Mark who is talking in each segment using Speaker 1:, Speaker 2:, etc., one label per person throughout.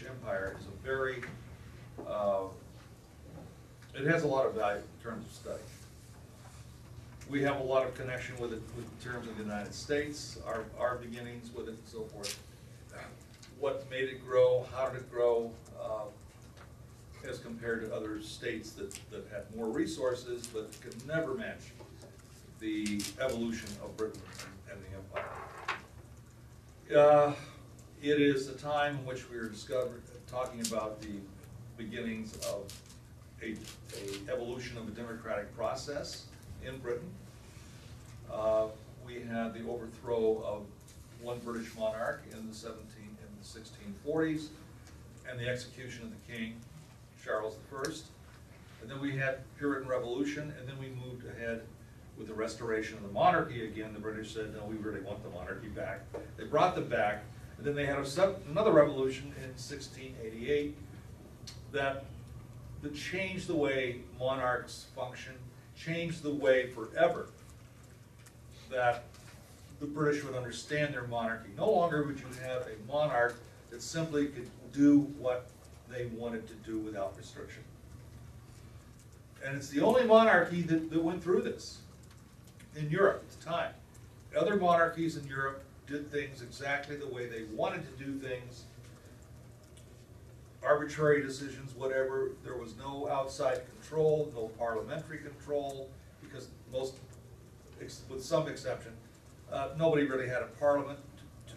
Speaker 1: Empire is a very, it has a lot of value in terms of study. We have a lot of connection with it in terms of the United States, our beginnings with it and so forth. What made it grow, how did it grow, as compared to other states that had more resources but could never match the evolution of Britain and the empire. It is a time in which we are talking about the beginnings of a evolution of a democratic process in Britain. We had the overthrow of one British monarch in the 1640s and the execution of the king, Charles I. And then we had Puritan Revolution, and then we moved ahead with the restoration of the monarchy again. The British said, no, we really want the monarchy back. They brought them back. And then they had another revolution in 1688 that changed the way monarchs function, changed the way forever that the British would understand their monarchy. No longer would you have a monarch that simply could do what they wanted to do without restriction. And it's the only monarchy that went through this in Europe at the time. Other monarchies in Europe did things exactly the way they wanted to do things, arbitrary decisions, whatever. There was no outside control, no parliamentary control, because most, with some exception, nobody really had a parliament to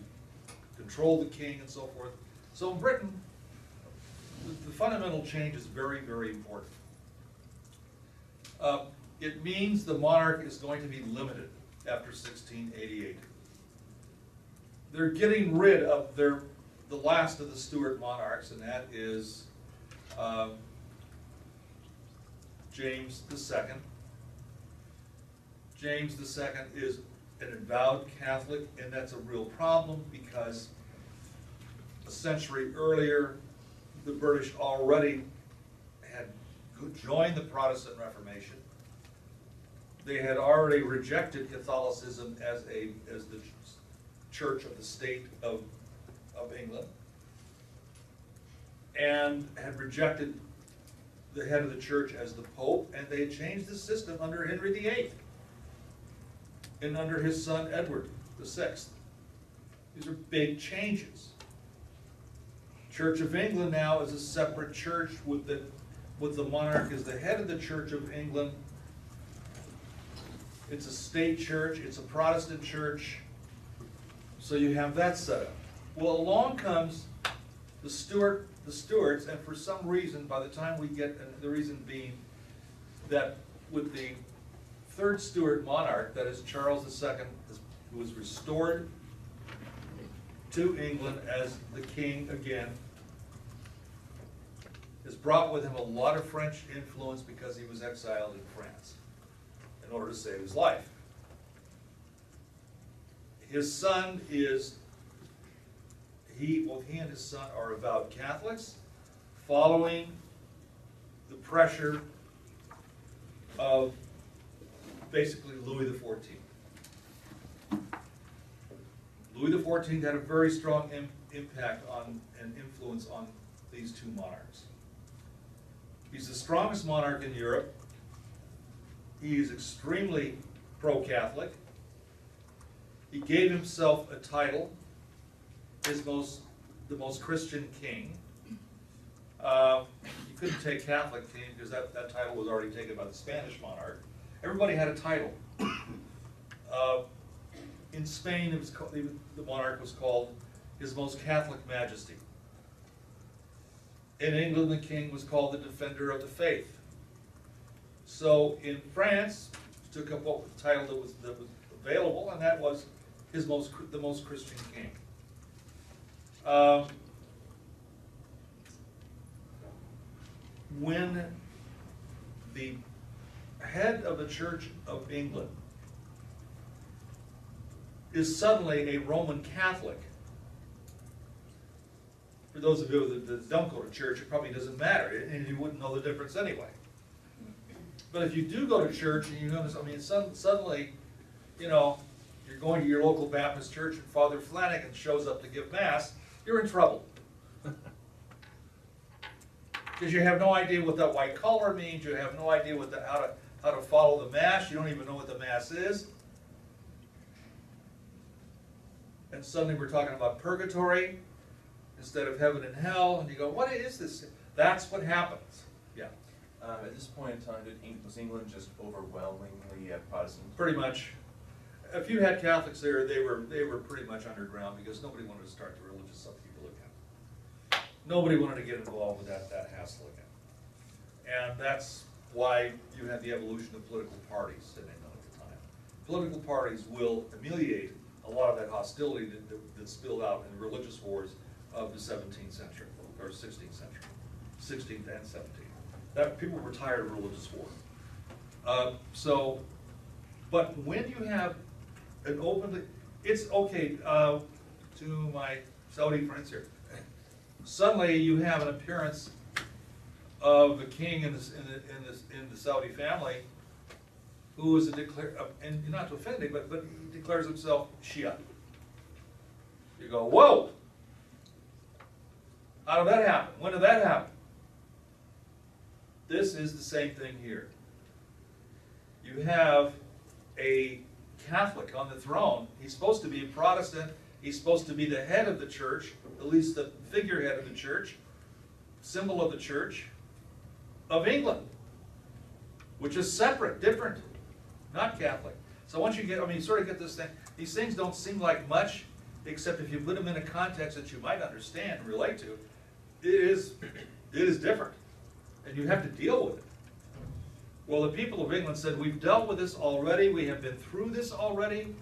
Speaker 1: control the king and so forth. So in Britain, the fundamental change is very, very important. It means the monarch is going to be limited after 1688. They're getting rid of the last of the Stuart monarchs, and that is James II. James II is an avowed Catholic, and that's a real problem because a century earlier, the British already had joined the Protestant Reformation. They had already rejected Catholicism as the Church of the State of England, and had rejected the head of the church as the Pope, and they had changed the system under Henry VIII and under his son Edward VI. These are big changes. Church of England now is a separate church with the monarch as the head of the Church of England. It's a state church, it's a Protestant church. So you have that set up. Well, along comes the Stewarts, and for some reason, by the time we get, and the reason being that with the third Stuart monarch, that is Charles II, who was restored to England as the king again, has brought with him a lot of French influence because he was exiled in France in order to save his life. His son is, both he and his son are avowed Catholics, following the pressure of basically Louis XIV. Louis XIV had a very strong impact on and influence on these two monarchs. He's the strongest monarch in Europe. He is extremely pro-Catholic. He gave himself a title, the most Christian king. You couldn't take Catholic king because that title was already taken by the Spanish monarch. Everybody had a title. In Spain, it was called, the monarch was called His Most Catholic Majesty. In England, the king was called the defender of the faith. So in France, he took up what the title that was available, and that was the most Christian king. When the head of the Church of England is suddenly a Roman Catholic, for those of you that don't go to church, it probably doesn't matter, and you wouldn't know the difference anyway. But if you do go to church, and you notice, I mean, suddenly, you know, you're going to your local Baptist church, and Father Flanagan shows up to give Mass, you're in trouble. Because you have no idea what that white collar means, you have no idea what how to follow the Mass, you don't even know what the Mass is. And suddenly we're talking about purgatory instead of heaven and hell, and you go, what is this? That's what happens. Yeah.
Speaker 2: At this point in time, was England just overwhelmingly Protestant?
Speaker 1: Pretty much. If you had Catholics there, they were pretty much underground because nobody wanted to start the religious upheaval again. Nobody wanted to get involved with that hassle again. And that's why you had the evolution of political parties in England at the time. Political parties will ameliorate a lot of that hostility that spilled out in the religious wars of the 17th century, or 16th century, 16th and 17th. That people were tired of religious war. But when you have an openly, it's okay, to my Saudi friends here, suddenly you have an appearance of a king in the Saudi family who is and not to offend him, but he declares himself Shia. You go, whoa! How did that happen? When did that happen? This is the same thing here. You have a Catholic on the throne. He's supposed to be a Protestant. He's supposed to be the head of the church, at least the figurehead of the church, symbol of the church of England, which is separate, different, not Catholic. So once you get, I mean, you sort of get this thing, these things don't seem like much, except if you put them in a context that you might understand and relate to, it is different. And you have to deal with it. Well, the people of England said, we've dealt with this already, we have been through this already,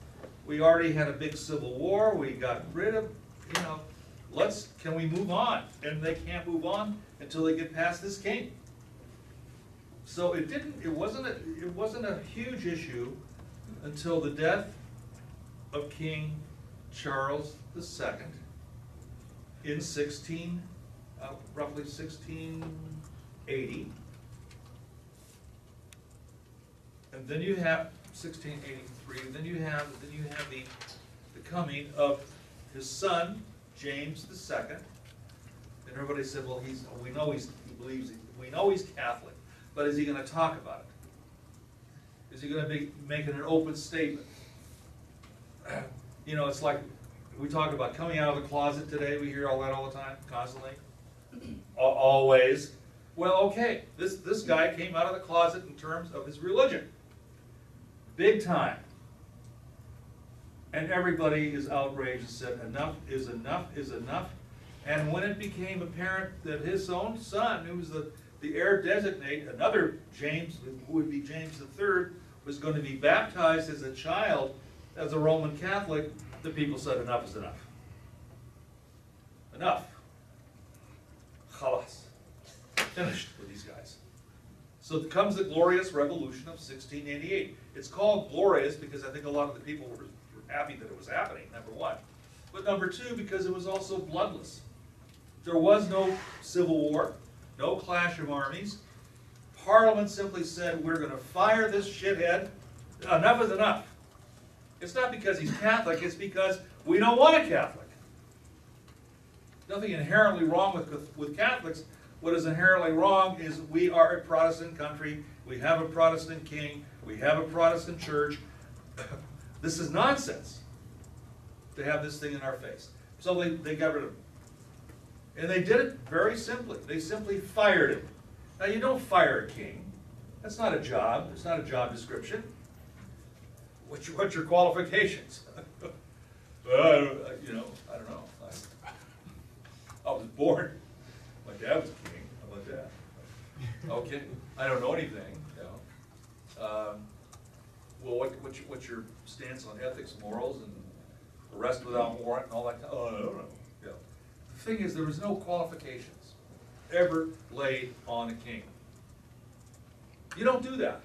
Speaker 1: we already had a big civil war, we got rid of, you know, can we move on? And they can't move on until they get past this king. So it wasn't a huge issue until the death of King Charles II in roughly 1680. And then you have 1683, and then you have the coming of his son, James II. And everybody said, well, we know he's Catholic, but is he going to talk about it? Is he going to be making an open statement? You know, it's like we talk about coming out of the closet today. We hear all that all the time, constantly, always. Well, okay, this guy came out of the closet in terms of his religion, big time. And everybody is outraged and said, enough is enough is enough. And when it became apparent that his own son, who was the heir designate, another James, who would be James III, was going to be baptized as a child as a Roman Catholic, the people said, enough is enough. Enough. Khalas. Finished with these guys. So comes the glorious revolution of 1688. It's called glorious because I think a lot of the people were happy that it was happening, number one. But number two, because it was also bloodless. There was no civil war, no clash of armies. Parliament simply said, we're going to fire this shithead. Enough is enough. It's not because he's Catholic, it's because we don't want a Catholic. Nothing inherently wrong with Catholics. What is inherently wrong is we are a Protestant country, we have a Protestant king, we have a Protestant church. This is nonsense to have this thing in our face. So they got rid of him. And they did it very simply. They simply fired him. Now you don't fire a king. That's not a job. It's not a job description. What's your qualifications? I don't know. I was born. My dad was a king. Okay, I don't know anything, you know. Well, what's your stance on ethics, morals, and arrest without warrant and all that? Oh, I don't know. Yeah. The thing is, there was no qualifications ever laid on a king. You don't do that.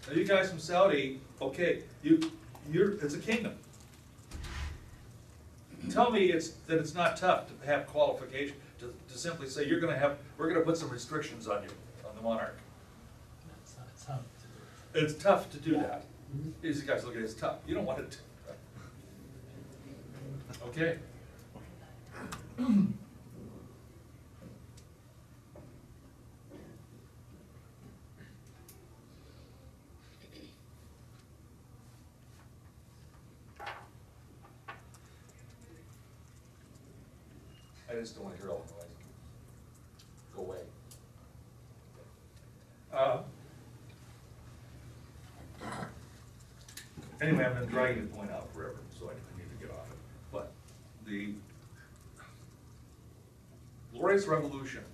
Speaker 1: Now, you guys from Saudi, okay, it's a kingdom. Tell me that it's not tough to have qualification, to simply say we're gonna put some restrictions on you, on the monarch.
Speaker 3: It's not tough to do.
Speaker 1: It's tough to do that. These guys look at it as tough. You don't want it to. Okay. I just don't want to hear all the noise. Go away. Anyway, I've been dragging the point out forever, so I need to get off it. But the Glorious Revolution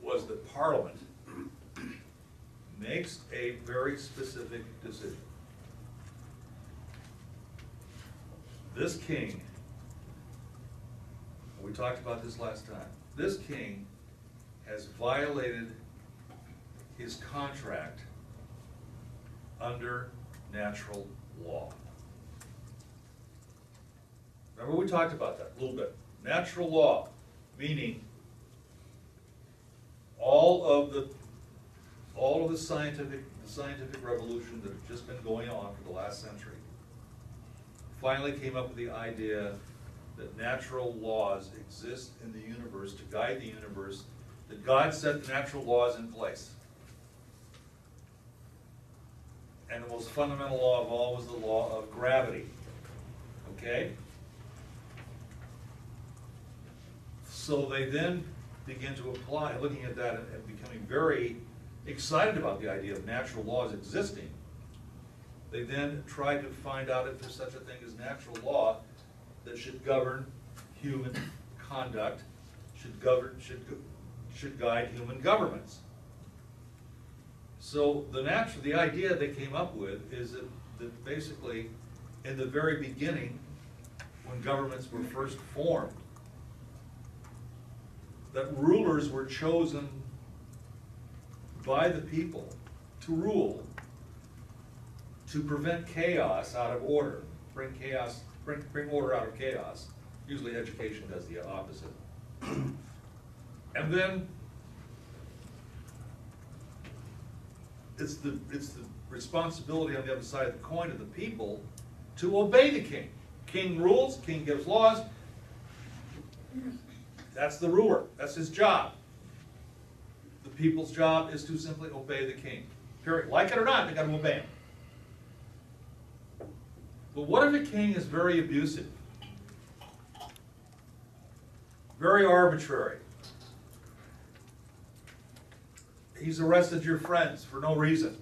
Speaker 1: was that Parliament makes a very specific decision. This king, we talked about this last time, this king has violated his contract under natural law. Remember we talked about that a little bit. Natural law, meaning all of the scientific revolution that had just been going on for the last century finally came up with the idea that natural laws exist in the universe to guide the universe, that God set the natural laws in place. And the most fundamental law of all was the law of gravity. Okay? So they then begin to apply, looking at that and becoming very excited about the idea of natural laws existing. They then try to find out if there's such a thing as natural law that should govern human conduct, should guide human governments. So the idea they came up with is that basically, in the very beginning, when governments were first formed, that rulers were chosen by the people to rule, to prevent chaos out of order, bring order out of chaos. Usually education does the opposite. And then it's the responsibility on the other side of the coin of the people to obey the king. King rules, king gives laws. That's the ruler, that's his job. The people's job is to simply obey the king. Period. Like it or not, they gotta obey him. But what if a king is very abusive? Very arbitrary? He's arrested your friends for no reason,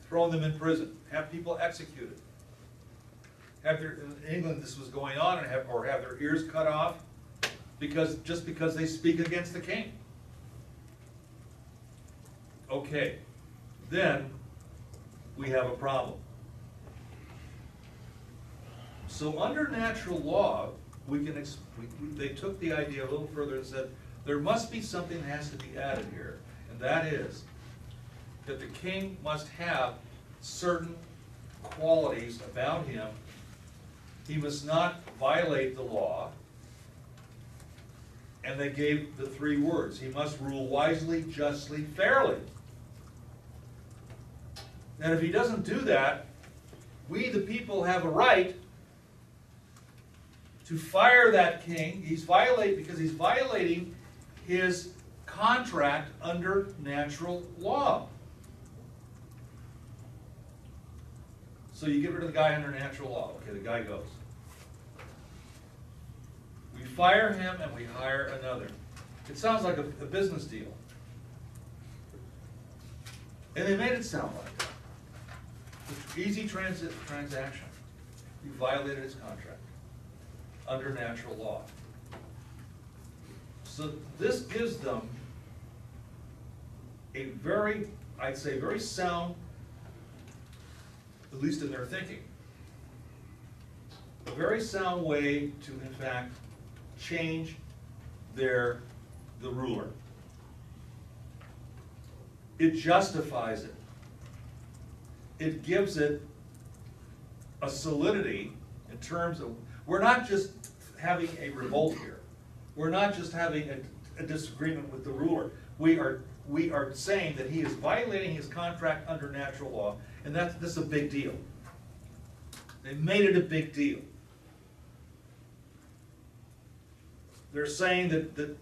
Speaker 1: thrown them in prison, have people executed. In England this was going on, and have their ears cut off just because they speak against the king. Okay, then we have a problem. So under natural law, they took the idea a little further and said, there must be something that has to be added here, and that is that the king must have certain qualities about him. He must not violate the law, and they gave the three words. He must rule wisely, justly, fairly. And if he doesn't do that, we the people have a right to fire that king. Because he's violating his contract under natural law. So you get rid of the guy under natural law. Okay, the guy goes. We fire him and we hire another. It sounds like a business deal. And they made it sound like that. Easy transaction. You violated his contract under natural law. So this gives them a very, I'd say, very sound, at least in their thinking, a very sound way to, in fact, change the ruler. It justifies it. It gives it a solidity in terms of, we're not just having a revolt here. We're not just having a disagreement with the ruler. We are saying that he is violating his contract under natural law, and this is a big deal. They made it a big deal. They're saying that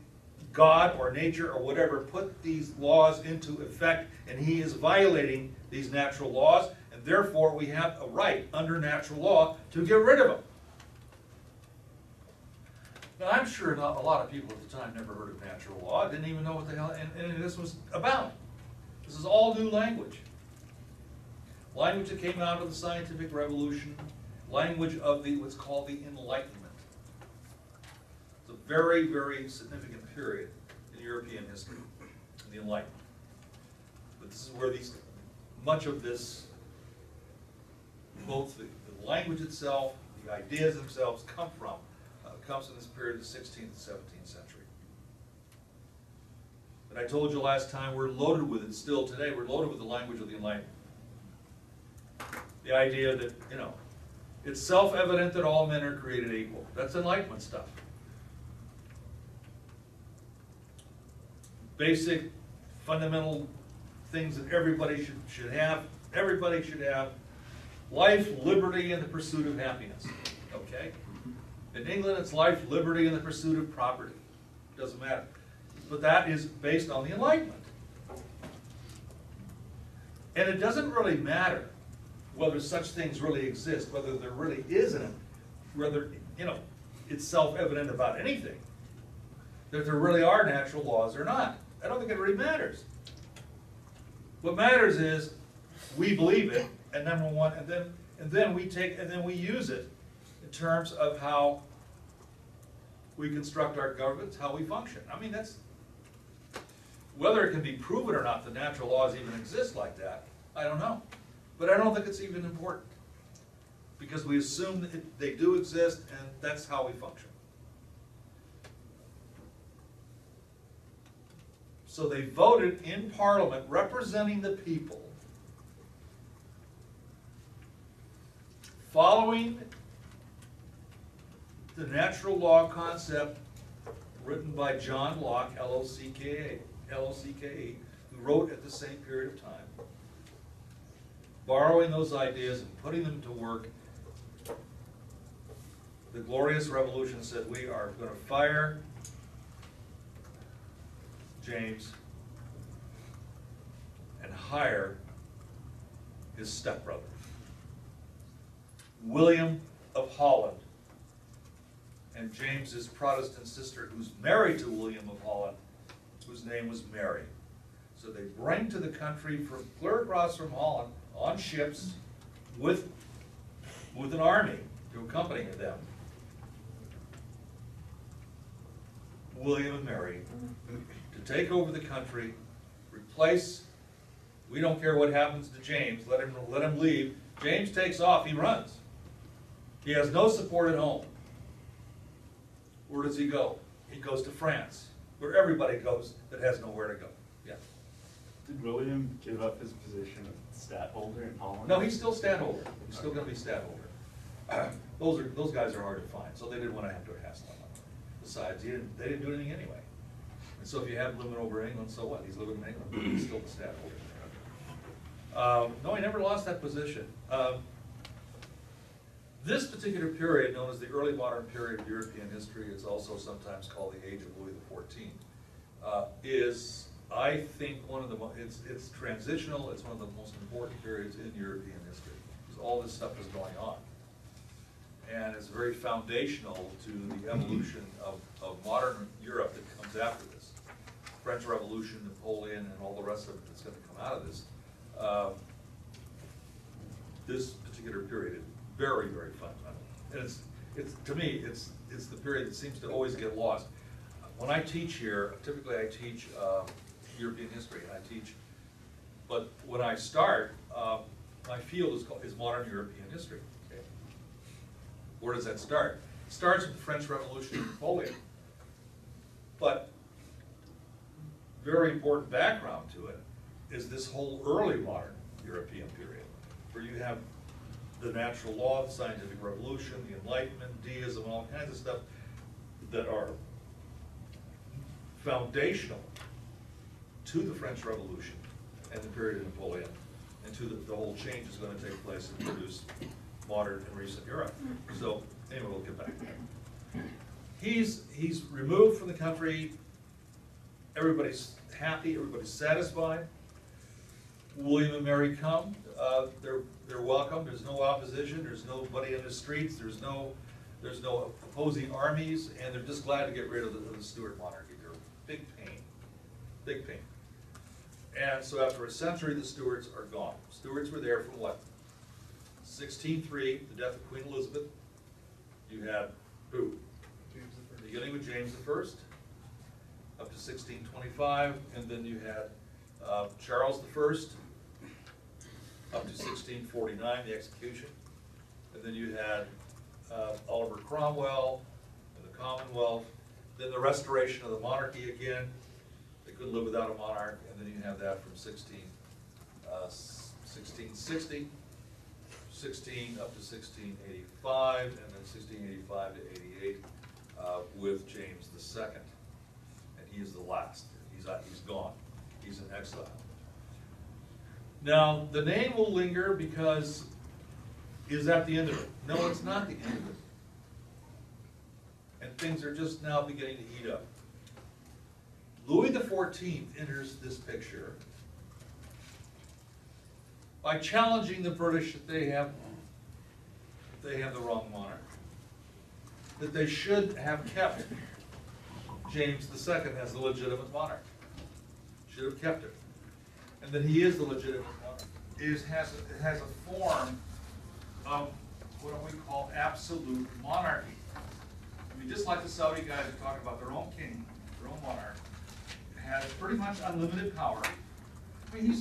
Speaker 1: God or nature or whatever put these laws into effect, and he is violating these natural laws, and therefore we have a right under natural law to get rid of them. Now, I'm sure not a lot of people at the time never heard of natural law, didn't even know what the hell any of this was about. This is all new language. Language that came out of the scientific revolution, language of what's called the Enlightenment. It's a very, very significant period in European history, the Enlightenment. But this is where much of this, both the language itself, the ideas themselves come from. Comes in this period of the 16th and 17th century. And I told you last time, we're loaded with it still today. We're loaded with the language of the Enlightenment. The idea that, it's self-evident that all men are created equal. That's Enlightenment stuff. Basic, fundamental things that everybody should have. Everybody should have life, liberty, and the pursuit of happiness. Okay? In England, it's life, liberty, and the pursuit of property. Doesn't matter. But that is based on the Enlightenment. And it doesn't really matter whether such things really exist, whether there really isn't, whether, it's self-evident about anything, that there really are natural laws or not. I don't think it really matters. What matters is we believe it, and number one, and then we use it in terms of how we construct our governments, how we function. I mean, that's, whether it can be proven or not that natural laws even exist like that, I don't know. But I don't think it's even important, because we assume that they do exist, and that's how we function. So they voted in Parliament representing the people, following the natural law concept written by John Locke, L-O-C-K-E, who wrote at the same period of time, borrowing those ideas and putting them to work. The Glorious Revolution said, we are going to fire James and hire his stepbrother, William of Holland, and James's Protestant sister, who's married to William of Holland, whose name was Mary. So they bring to the country from clear across from Holland on ships with an army to accompany them, William and Mary, to take over the country, replace. We don't care what happens to James. Let him leave. James takes off. He runs. He has no support at home. Where does he go? He goes to France, where everybody goes that has nowhere to go. Yeah.
Speaker 4: Did William give up his position of stadtholder in Holland?
Speaker 1: No, he's still stadtholder. He's still going to be stadtholder. Those guys are hard to find, so they didn't want to have to hassle them. Besides, they didn't do anything anyway. And so if you have him living over England, so what? He's living in England. He's still the stadtholder. No, he never lost that position. This particular period, known as the early modern period of European history, is also sometimes called the age of Louis XIV, is, I think, one of the it's transitional. It's one of the most important periods in European history, because all this stuff is going on. And it's very foundational to the evolution of modern Europe that comes after this. French Revolution, Napoleon, and all the rest of it that's going to come out of this. This particular period is very, very fundamental. And it's to me, it's the period that seems to always get lost. When I teach here, typically I teach European history, and I teach But when I start, my field is modern European history. Okay? Where does that start? It starts with the French Revolution and Napoleon. But very important background to it is this whole early modern European period, where you have the natural law, the scientific revolution, the Enlightenment, deism, all kinds of stuff that are foundational to the French Revolution and the period of Napoleon, and to the whole change is going to take place and produce modern and recent Europe. So anyway, we'll get back to that. He's removed from the country. Everybody's happy. Everybody's satisfied. William and Mary come. They're welcome. There's no opposition. There's nobody in the streets. There's no opposing armies, and they're just glad to get rid of the Stuart monarchy. They're big pain, big pain. And so after a century, the Stuarts are gone. Stuarts were there from what? 1603, the death of Queen Elizabeth. You had who? Beginning with James I, up to 1625, and then you had Charles I, up to 1649, the execution. And then you had Oliver Cromwell and the Commonwealth. Then the restoration of the monarchy again. They couldn't live without a monarch. And then you have that from 1660, 16 up to 1685, and then 1685 to 88 with James II. And he is the last. He's gone. He's in exile. Now, the name will linger because is that the end of it? No, it's not the end of it. And things are just now beginning to heat up. Louis XIV enters this picture by challenging the British that they have the wrong monarch. That they should have kept James II as the legitimate monarch. Should have kept it. And that he is the legitimate monarch. It has a form of what we call absolute monarchy. I mean, just like the Saudi guys are talking about their own king, their own monarch, has pretty much unlimited power. I mean, you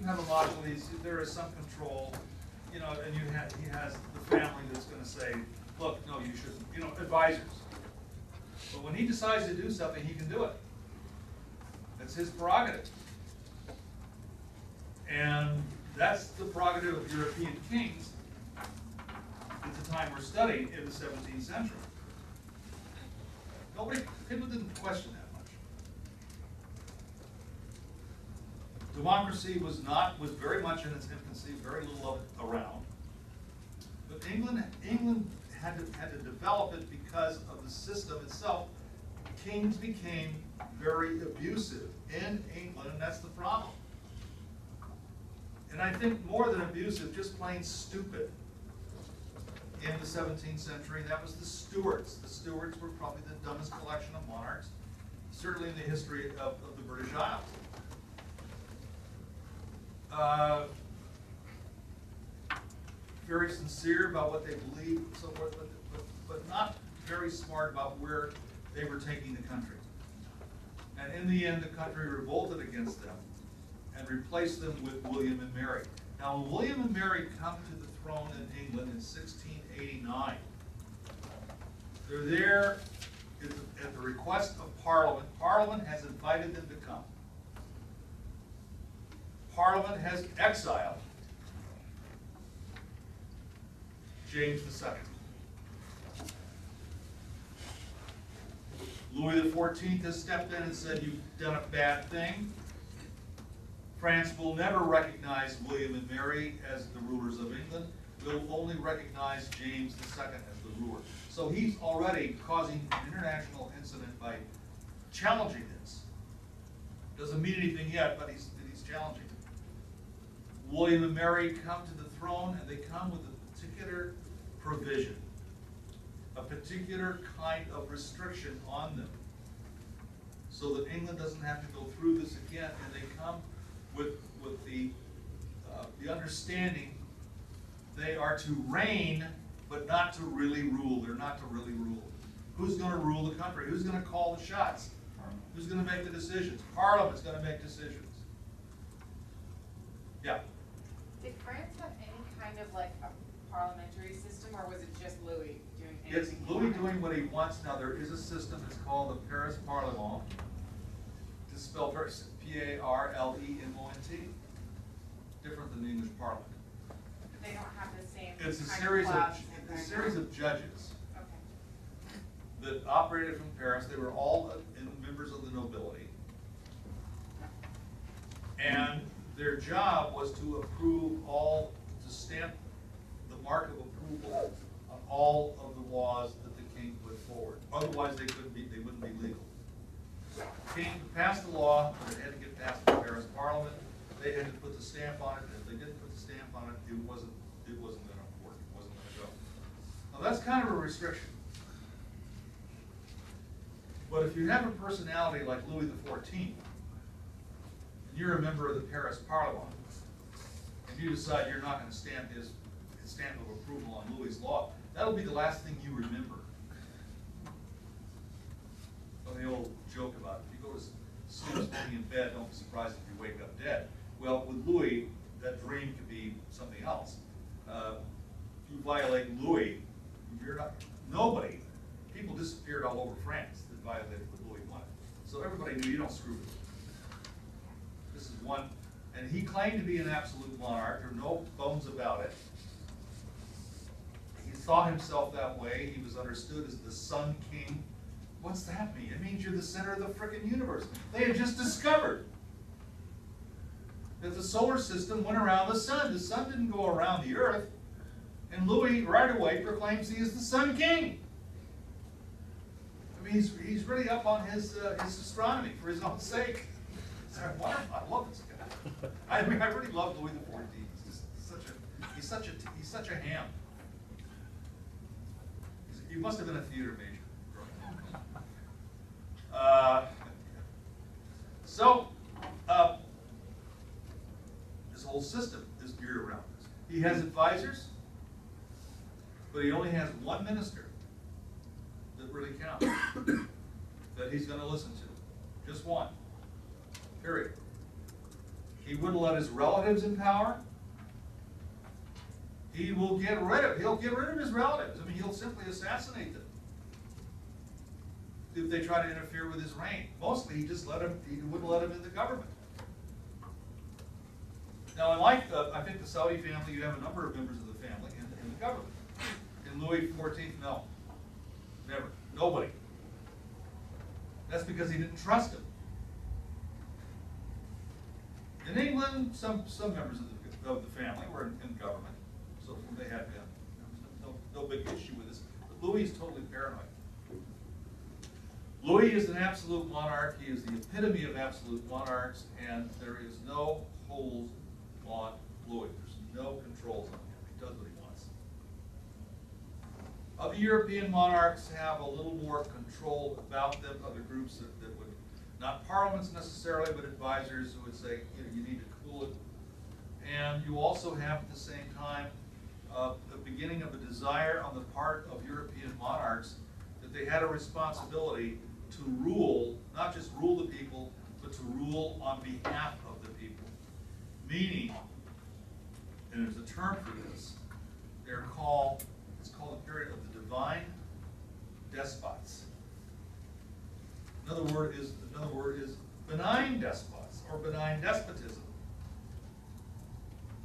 Speaker 1: have a lot of these, there is some control, and he has the family that's going to say, look, no, you shouldn't, advisors. But when he decides to do something, he can do it. That's his prerogative. And that's the prerogative of European kings at the time we're studying in the 17th century. People didn't question that much. Democracy was very much in its infancy, very little of it around. But England had to develop it because of the system itself. Kings became very abusive in England, and that's the problem. And I think more than abusive, just plain stupid. In the 17th century, that was the Stewarts. The Stewarts were probably the dumbest collection of monarchs, certainly in the history of the British Isles. Very sincere about what they believed and so forth, but not very smart about where they were taking the country. And in the end, the country revolted against them and replaced them with William and Mary. Now, when William and Mary come to the throne in England in 1689, they're there at the request of Parliament. Parliament has invited them to come. Parliament has exiled James II. Louis XIV has stepped in and said, you've done a bad thing. France will never recognize William and Mary as the rulers of England. We'll only recognize James II as the ruler. So he's already causing an international incident by challenging this. Doesn't mean anything yet, but he's challenging it. William and Mary come to the throne, and they come with a particular provision, a particular kind of restriction on them, so that England doesn't have to go through this again, and they come with the understanding they are to reign, but not to really rule. They're not to really rule. Who's going to rule the country? Who's going to call the shots? Who's going to make the decisions? Parliament's going to make decisions.
Speaker 5: France have any kind of like a parliamentary system, or was it just Louis doing
Speaker 1: It's
Speaker 5: anything? he
Speaker 1: Louis
Speaker 5: wanted?
Speaker 1: doing what he wants. Now, there is a system, it's called the Paris Parlement. To spell Paris, P-A-R-L-E-M-O-N-T. Different than the English Parliament.
Speaker 5: But they don't have the same
Speaker 1: It's a
Speaker 5: kind
Speaker 1: series of,
Speaker 5: clubs and
Speaker 1: a series of judges
Speaker 5: Okay.
Speaker 1: that operated from Paris. They were all members of the nobility. And their job was to approve to stamp the mark of approval on all of the laws that the king put forward. Otherwise, they wouldn't be legal. The king passed the law, but it had to get passed by the Paris Parliament. They had to put the stamp on it, and if they didn't put the stamp on it, it wasn't gonna work, it wasn't gonna go. Now, that's kind of a restriction. But if you have a personality like Louis XIV, and you're a member of the Paris Parliament, and you decide you're not gonna stamp his stamp of approval on Louis' law, that'll be the last thing you remember. The old joke about if you go to sleep smoking in bed, don't be surprised if you wake up dead. Well, with Louis, that dream could be something else. If you violate Louis, you're not, nobody, people disappeared all over France that violated what Louis wanted. So everybody knew you don't screw with him. This is one, and he claimed to be an absolute monarch, there are no bones about it. He saw himself that way, he was understood as the Sun King. What's that mean? It means you're the center of the frickin' universe. They had just discovered that the solar system went around the sun. The sun didn't go around the earth. And Louis right away proclaims he is the Sun King. I mean, he's really up on his astronomy for his own sake. So I love this guy. I mean, I really love Louis XIV. He's such a ham. He must have been a theater major. This whole system is geared around this. He has advisors, but he only has one minister that really counts, that he's going to listen to. Just one. Period. He wouldn't let his relatives in power. He'll get rid of his relatives. I mean, he'll simply assassinate them if they try to interfere with his reign. Mostly, he wouldn't let him in the government. Now, unlike I think the Saudi family, you have a number of members of the family in the government. In Louis XIV, no, never, nobody. That's because he didn't trust him. In England, some members of the family were in government, so they had been. There was no big issue with this. But Louis is totally paranoid. Louis is an absolute monarch. He is the epitome of absolute monarchs, and there is no hold on Louis. There's no controls on him. He does what he wants. Other European monarchs have a little more control about them, other groups that would, not parliaments necessarily, but advisors who would say, you need to cool it. And you also have at the same time the beginning of a desire on the part of European monarchs that they had a responsibility to rule, not just rule the people, but to rule on behalf of the people. Meaning, and there's a term for this, it's called the period of the divine despots. Another word is benign despots or benign despotism.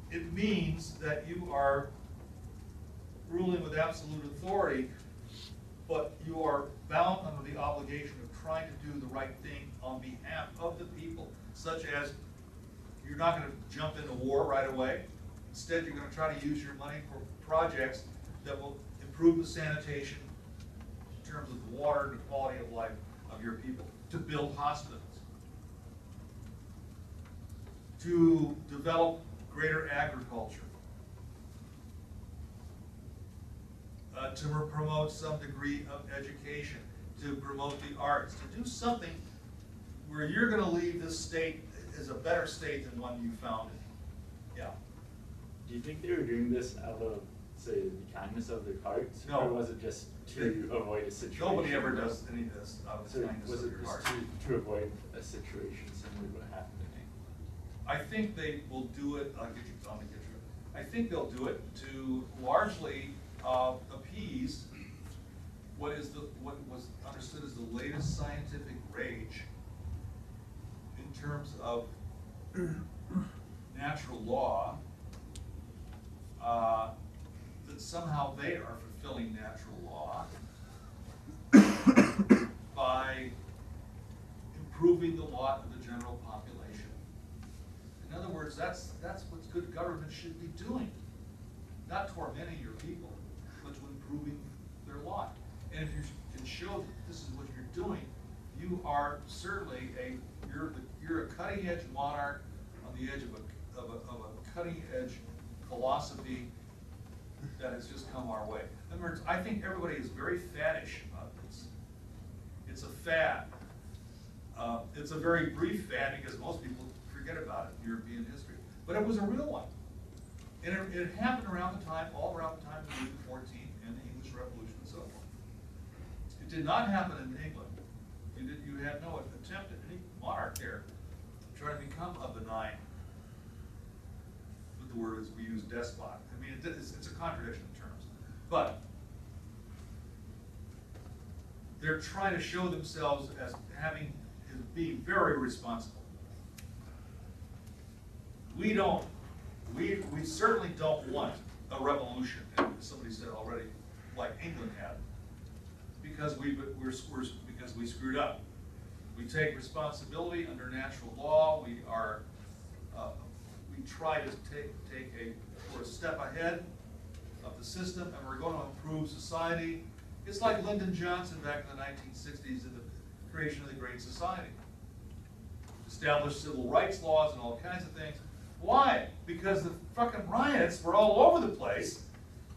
Speaker 1: It means that you are ruling with absolute authority, but you are bound under the obligation of trying to do the right thing on behalf of the people, such as you're not going to jump into war right away. Instead, you're going to try to use your money for projects that will improve the sanitation in terms of the water and the quality of life of your people, to build hospitals, to develop greater agriculture, to promote some degree of education, to promote the arts, to do something where you're going to leave this state as a better state than one you founded. Yeah.
Speaker 4: Do you think they were doing this out of, say, the kindness of their hearts?
Speaker 1: No.
Speaker 4: Or was it just to avoid a situation?
Speaker 1: Nobody ever does any of this out of
Speaker 4: So
Speaker 1: the kindness
Speaker 4: was
Speaker 1: of
Speaker 4: it
Speaker 1: your heart.
Speaker 4: just to avoid a situation similar to what happened in England?
Speaker 1: I think they will do it. I'll get you, Tom, to get you. I think they'll do it to largely appease what was understood as the latest scientific rage in terms of natural law, that somehow they are fulfilling natural law by improving the lot of the general population. In other words, that's what good government should be doing. Not tormenting your people, but to improving their lot. And if you can show that this is what you're doing, you are certainly you're a cutting edge monarch on the edge of a cutting edge philosophy that has just come our way. In other words, I think everybody is very faddish about this. It's a fad. It's a very brief fad because most people forget about it in European history. But it was a real one. And it happened around the time, all around the time of Louis XIV and the English Revolution and so forth. It did not happen in England. You had no attempt at any monarch there to try to become a benign, but the word is, we use despot. I mean, it's a contradiction in terms. But they're trying to show themselves as being very responsible. We certainly don't want a revolution, as somebody said already, like England had, because we screwed up. We take responsibility under natural law. We try to we're a step ahead of the system, and we're going to improve society. It's like Lyndon Johnson back in the 1960s in the creation of the Great Society. Established civil rights laws and all kinds of things. Why? Because the fucking riots were all over the place,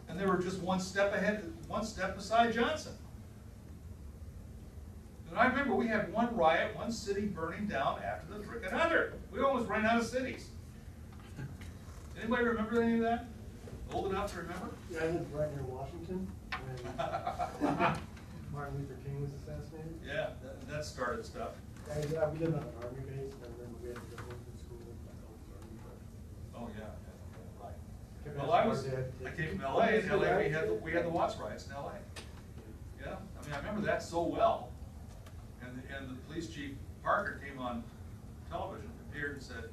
Speaker 1: and they were just one step ahead, one step beside Johnson. And I remember we had one riot, one city burning down after the frickin' other. We almost ran out of cities. Anybody remember any of that? Old enough to remember?
Speaker 6: Yeah, I lived right near Washington when Martin Luther King was assassinated.
Speaker 1: Yeah, that started stuff.
Speaker 6: We lived on an army base, and I remember we had to go home from school with my old army truck.
Speaker 1: Oh, yeah, right.
Speaker 6: Kept
Speaker 1: Well,
Speaker 6: asking our dad to
Speaker 1: I
Speaker 6: take
Speaker 1: came
Speaker 6: me.
Speaker 1: from LA, in LA we had the Watts riots in LA. Yeah, I mean, I remember that so well. And the police chief, Parker, came on television, appeared and said,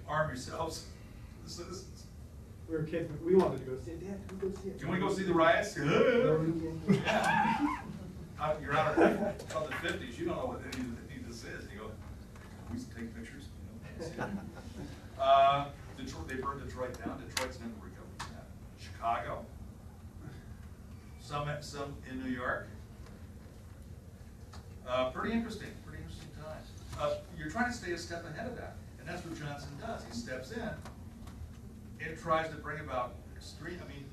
Speaker 1: arm yourselves, the citizens.
Speaker 6: We were kids, but we wanted to go see it. Dad, can we go see it?
Speaker 1: Do you want to go see the riots? Yeah. You're out of the 50s, you don't know what any of this is. You go, we used to take pictures, you know. Detroit, they burned Detroit down. Detroit's never recovered from that. Chicago, some in New York. Pretty interesting times. You're trying to stay a step ahead of that, and that's what Johnson does. He steps in and tries to bring about extreme. I mean,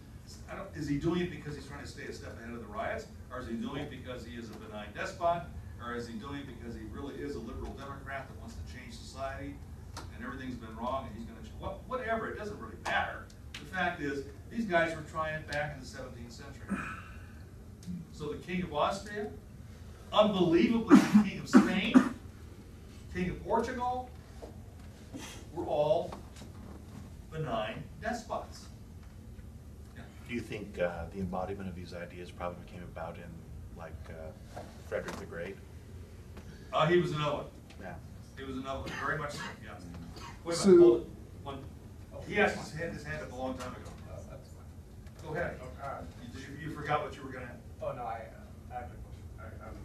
Speaker 1: is he doing it because he's trying to stay a step ahead of the riots, or is he doing it because he is a benign despot, or is he doing it because he really is a liberal Democrat that wants to change society, and everything's been wrong, and he's going to whatever? It doesn't really matter. The fact is, these guys were trying it back in the 17th century. So the King of Austria, unbelievably the King of Spain, King of Portugal, were all benign despots. Yeah.
Speaker 7: Do you think the embodiment of these ideas probably came about in, like, Frederick the Great?
Speaker 1: He was another one.
Speaker 7: Yeah.
Speaker 1: He was another one, very much so, yeah. Wait a
Speaker 6: So-
Speaker 1: minute, hold it. He asked his hand up a long time ago.
Speaker 3: That's fine.
Speaker 1: Go ahead. You forgot what you were going to.
Speaker 3: Oh, no, I have a question.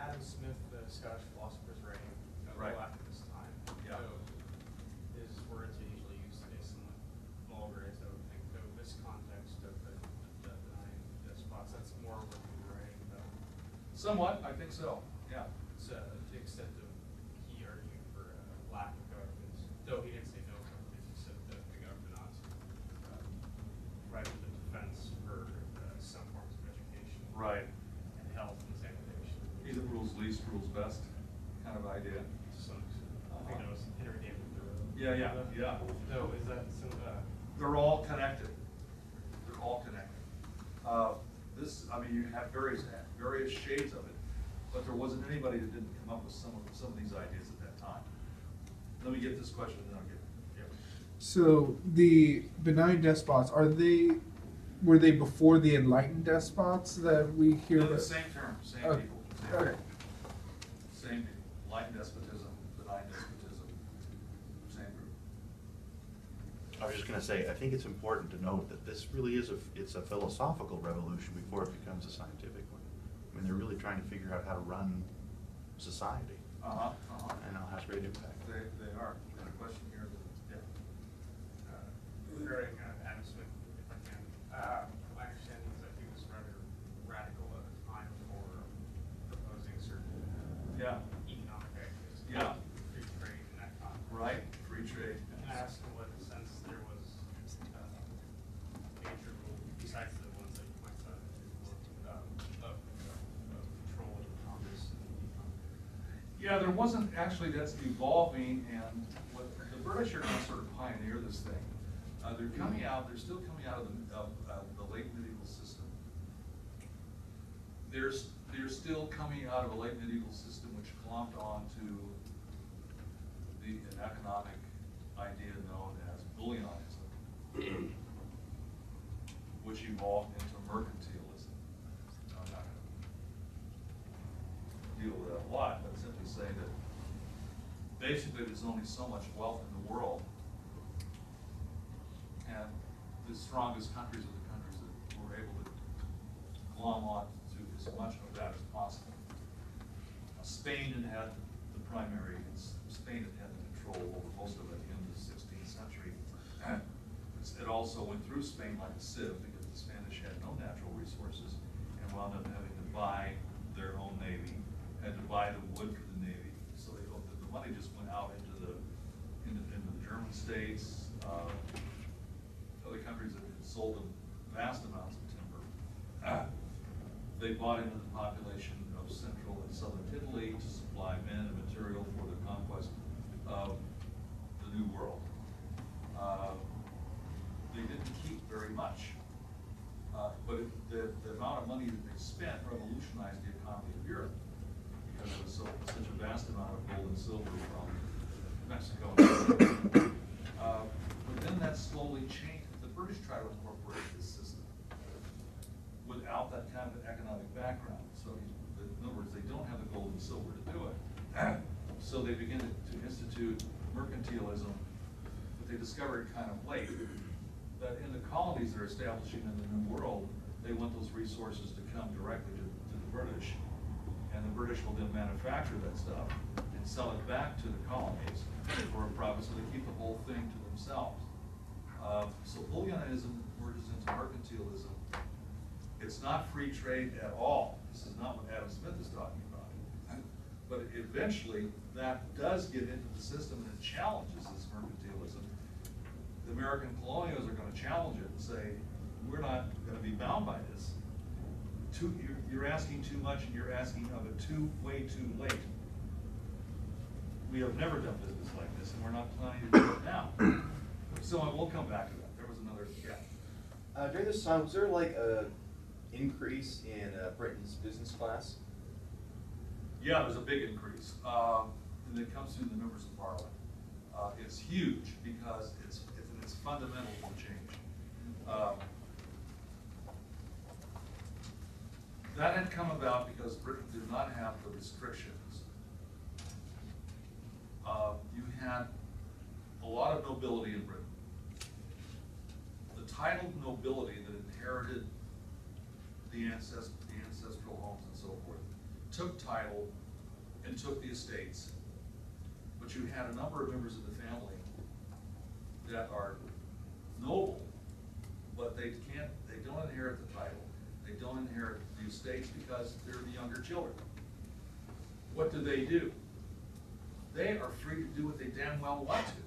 Speaker 3: Adam Smith, the Scottish philosopher's writing a
Speaker 1: Right.
Speaker 3: little after this time.
Speaker 1: Yeah.
Speaker 3: So his words are usually used today somewhat vulgar, as I would think. So this context of the benign despots, that's more what we were writing about.
Speaker 1: Somewhat, I think so, yeah.
Speaker 3: It's to the extent of he argued for a lack of governments, though he didn't say no government, he said that the government ought to provide the defense for some forms of education.
Speaker 1: Right.
Speaker 3: And health and sanitation.
Speaker 1: He that rules least rules best kind of idea.
Speaker 3: To some extent. I think that was Henry David Thoreau.
Speaker 1: Yeah.
Speaker 3: No, is that some,
Speaker 1: They're all connected. They're all connected. I mean, you have various shades of it, but there wasn't anybody that didn't come up with some of these ideas at that time. Let me get this question, and then I'll get. Yeah.
Speaker 8: So the benign despots, were they before the enlightened despots that we hear
Speaker 1: They're the
Speaker 8: about?
Speaker 1: same term, same
Speaker 8: Okay.
Speaker 1: people. Same
Speaker 8: Okay.
Speaker 1: people. Same people. Enlightened despotism, benign despotism, same group.
Speaker 7: I was just gonna say, I think it's important to note that this really is it's a philosophical revolution before it becomes a scientific one. I mean, they're really trying to figure out how to run society, and it has great impact.
Speaker 1: They are. Got a question here? Yeah.
Speaker 3: Regarding Adam Smith, if I can, my understanding is that he was rather radical at the time for proposing certain
Speaker 1: Yeah.
Speaker 3: economic ideas.
Speaker 1: Yeah.
Speaker 3: Free trade and that kind of.
Speaker 1: Right, free trade.
Speaker 3: Can I ask in what sense there was major rule, besides the ones that you pointed out, of controlling Congress and the economy?
Speaker 1: Yeah, there wasn't, actually, that's evolving, and what, the British are gonna sort of pioneer this thing. They're still coming out of the late medieval system. They're still coming out of a late medieval system which glommed onto an economic idea known as bullionism, which evolved into mercantilism. Now, I'm not gonna deal with that a lot, but simply say that basically there's only so much wealth in the world, and the strongest countries are the countries that were able to glom on to as much of that as possible. Spain had the primary, Spain had the control over most of it in the 16th century. It also went through Spain like a sieve because the Spanish had no natural resources and wound up having to buy their own navy, had to buy the wood for the navy. So the money just went out into the German states, other countries that had sold them vast amounts of timber. They bought into the population of central and southern Italy to supply men and material for the conquest of the New World. They didn't keep very much, but the amount of money that they spent revolutionized the economy of Europe because it was such a vast amount of gold and silver from Mexico. But then that slowly changed. The British tried to incorporate this system without that kind of economic background. So in other words, they don't have the gold and silver to do it. So they begin to institute mercantilism, but they discovered kind of late that in the colonies they're establishing in the New World, they want those resources to come directly to the British. And the British will then manufacture that stuff and sell it back to the colonies for a profit, so they keep the whole thing to themselves. So bullionism merges into mercantilism. It's not free trade at all. This is not what Adam Smith is talking about. But eventually, that does get into the system and it challenges this mercantilism. The American colonials are going to challenge it and say, we're not going to be bound by this. You're asking too much and you're asking of it way too late. We have never done business like this and we're not planning to do it now. So we'll come back to that. There was another, yeah.
Speaker 2: During this time, was there like a increase in Britain's business class?
Speaker 1: Yeah, there's a big increase. And it comes through the members of Parliament. It's huge because it's fundamental to change. That had come about because Britain did not have the restrictions. You had a lot of nobility in Britain. The titled nobility that inherited the ancestral homes and so forth took title and took the estates. But you had a number of members of the family that are noble, but they don't inherit the title. They don't inherit the estates because they're the younger children. What do? They are free to do what they damn well want to,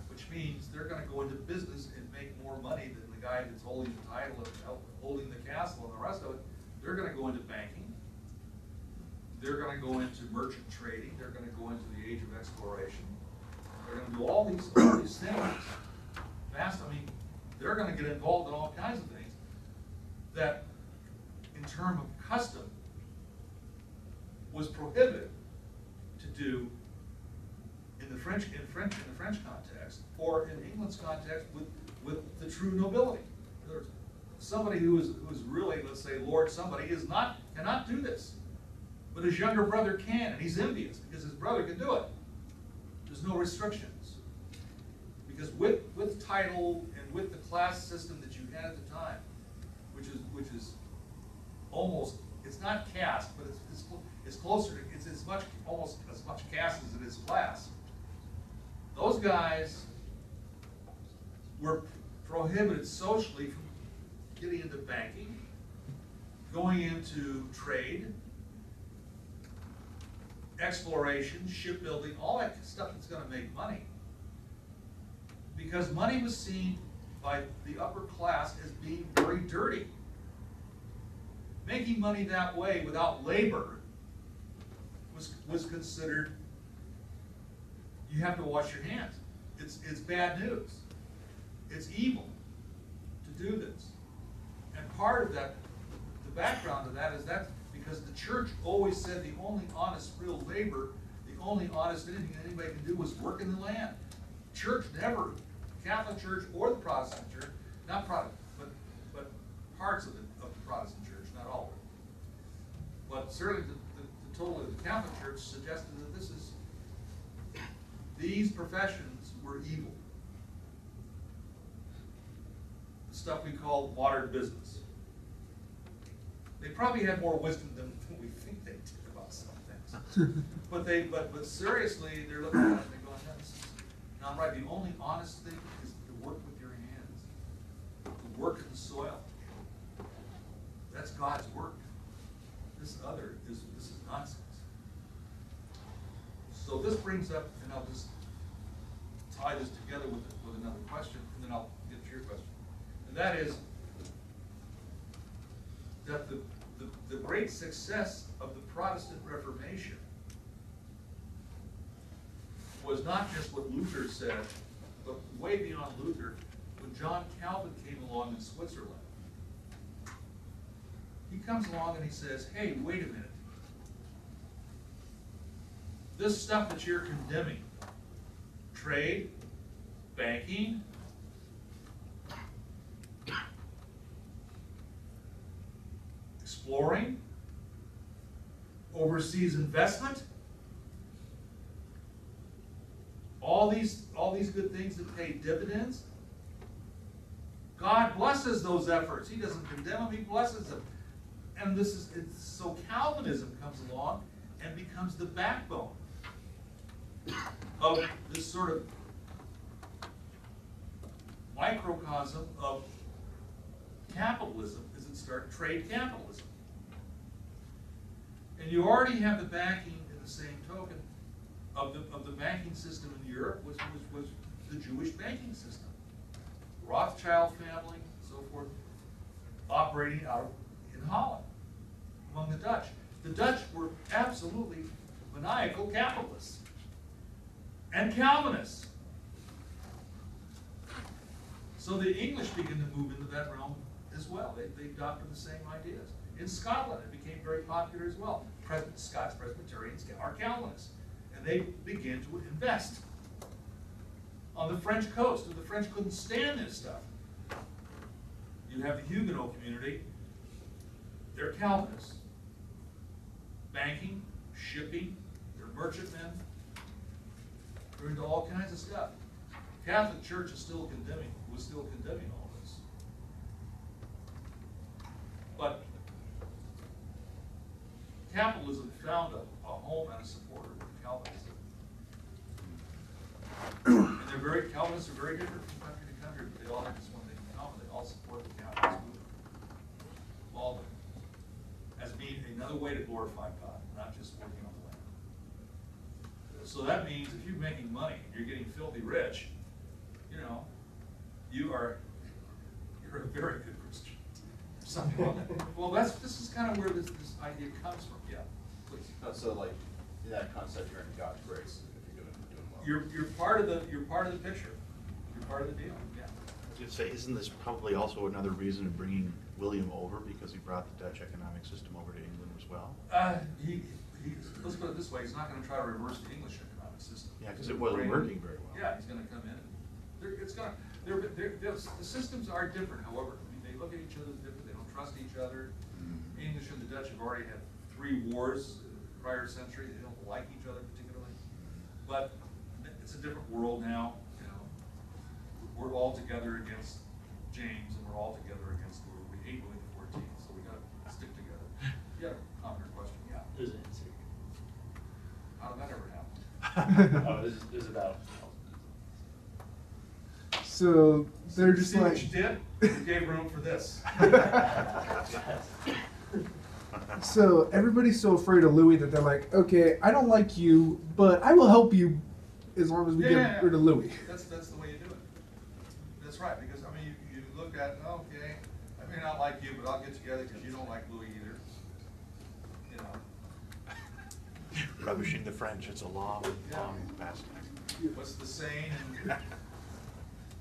Speaker 1: which means they're gonna go into business and make more money than the guy that's holding the title and holding the castle and the rest of it. They're gonna go into banking. They're gonna go into merchant trading. They're gonna go into the age of exploration. They're gonna do all these things fast. I mean, they're gonna get involved in all kinds of things that, in terms of custom, was prohibited to do in in the French context, or in England's context with the true nobility. In other words, somebody who is really, let's say, Lord somebody cannot do this. But his younger brother can, and he's envious because his brother can do it. There's no restrictions. Because with title and with the class system that you had at the time, which is almost, it's not caste, but it's closer to, it's almost as much caste as it is class. Those guys were prohibited socially from getting into banking, going into trade, exploration, shipbuilding, all that stuff that's going to make money. Because money was seen by the upper class as being very dirty. Making money that way without labor was considered, you have to wash your hands. It's bad news. It's evil to do this. And part of that, the background of that is that because the church always said the only honest real labor, the only honest anything that anybody can do was work in the land. Church never, Catholic Church or the Protestant Church, not Protestant, but parts of the Protestant Church, not all of it. But certainly the total of the Catholic Church suggested that these professions were evil. The stuff we call modern business. They probably had more wisdom than we think they did about some things. but seriously, they're looking at it and they're going, no, this is not right. The only honest thing is to work with your hands, to work in the soil. That's God's work. This is nonsense. So this brings up, and I'll just tie this together with another question, and then I'll get to your question. And that is that the great success of the Protestant Reformation was not just what Luther said, but way beyond Luther, when John Calvin came along in Switzerland. He comes along and he says, hey, wait a minute. This stuff that you're condemning, trade, banking, exploring, overseas investment, all these good things that pay dividends, God blesses those efforts. He doesn't condemn them, he blesses them. And so Calvinism comes along and becomes the backbone of this sort of microcosm of capitalism as it started, trade capitalism. And you already have the backing in the same token of the banking system in Europe, which was the Jewish banking system. Rothschild family, and so forth, operating out in Holland among the Dutch. The Dutch were absolutely maniacal capitalists and Calvinists. So the English begin to move into that realm as well. They adopted the same ideas. In Scotland, it became very popular as well. Scots Presbyterians are Calvinists, and they began to invest. On the French coast, the French couldn't stand this stuff. You have the Huguenot community, they're Calvinists. Banking, shipping, they're merchantmen, they're into all kinds of stuff. Catholic Church was still condemning all this. But capitalism found a home and a supporter with Calvinism. And Calvinists are very different from country to country, but they all have this one thing in common. They all support the Calvinist movement. All of them. As being another way to glorify God, not just working on the land. So that means if you're making money, you're getting filthy rich, you're a very good Christian. Something like that. Well, this is kind of where this idea comes from. Yeah, please.
Speaker 2: So like, in that concept, you're in God's grace if you're doing well.
Speaker 1: You're part of the picture. You're part of the deal. Yeah.
Speaker 7: I was going to say, isn't this probably also another reason of bringing William over, because he brought the Dutch economic system over to England as well?
Speaker 1: Let's put it this way: he's not going to try to reverse the English economic system.
Speaker 7: Yeah, because it wasn't working very well.
Speaker 1: Yeah, he's gonna come in, and the systems are different, however, I mean, they look at each other as different, they don't trust each other.
Speaker 7: Mhm.
Speaker 1: English and the Dutch have already had 3 wars in the prior century, they don't like each other particularly. But it's a different world now, you know. We're all together against James, and we're all together against Louis. We hate Louis XIV, so we gotta stick together. Yeah, comment or question, yeah.
Speaker 4: There's an answer.
Speaker 1: How did that ever happen?
Speaker 4: Oh, this is about.
Speaker 8: So they're just
Speaker 1: See what
Speaker 8: like.
Speaker 1: you did? You gave room for this.
Speaker 8: So everybody's so afraid of Louis that they're like, okay, I don't like you, but I will help you as long as we get rid of Louis.
Speaker 1: That's the way you do it. That's right, because, I mean, you look at, okay, I may not like you, but I'll get together because you don't like Louis either. You know,
Speaker 7: Rubbishing the French, it's a long, long pastime.
Speaker 1: what's the saying?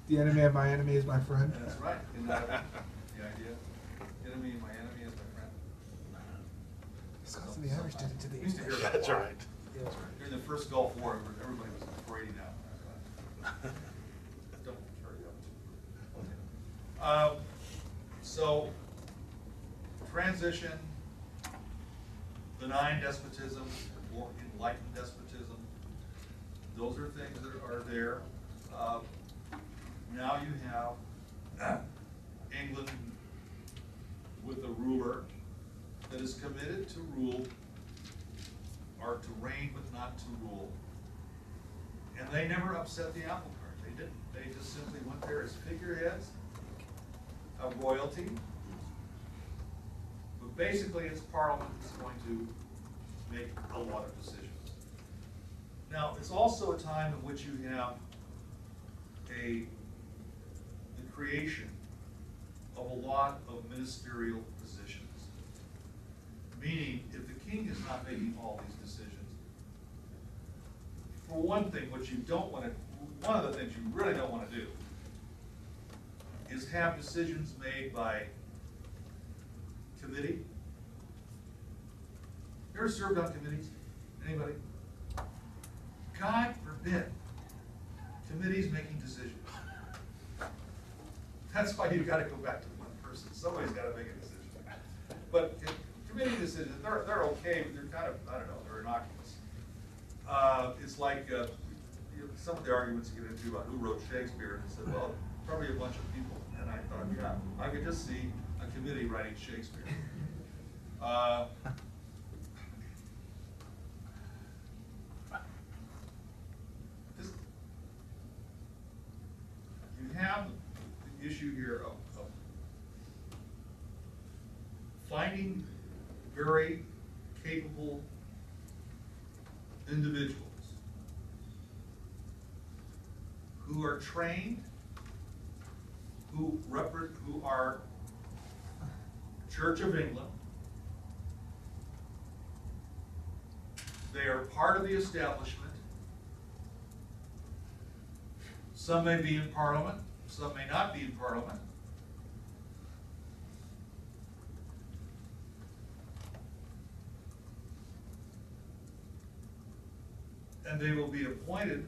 Speaker 8: The enemy of my enemy is my friend.
Speaker 1: That's right, isn't that the idea? Enemy of my enemy is my friend.
Speaker 8: Scots and the Irish did it to the
Speaker 1: We used to hear
Speaker 8: English.
Speaker 1: that
Speaker 7: That's
Speaker 1: a lot.
Speaker 7: right.
Speaker 1: During the first Gulf War, everybody was afraid now. Don't hurry up. So, transition, benign despotism, or enlightened despotism, those are things that are there. Now you have England with a ruler that is committed to rule, or to reign but not to rule. And they never upset the apple cart. They didn't. They just simply went there as figureheads of royalty. But basically, it's Parliament that's going to make a lot of decisions. Now, it's also a time in which you have the creation of a lot of ministerial positions. Meaning, if the king is not making all these decisions, for one thing, what you don't want to, one of the things you really don't want to do is have decisions made by committee. You ever served on committees? Anybody? God forbid committees making decisions. That's why you've got to go back to one person. Somebody's got to make a decision. But committee decisions, they're okay, but they're kind of, I don't know, they're innocuous. It's like some of the arguments you get into about who wrote Shakespeare, and said, well, probably a bunch of people. And I thought, yeah, I could just see a committee writing Shakespeare. You have the issue here of finding very capable individuals who are trained, who are Church of England. They are part of the establishment. Some may be in Parliament, some may not be in Parliament. And they will be appointed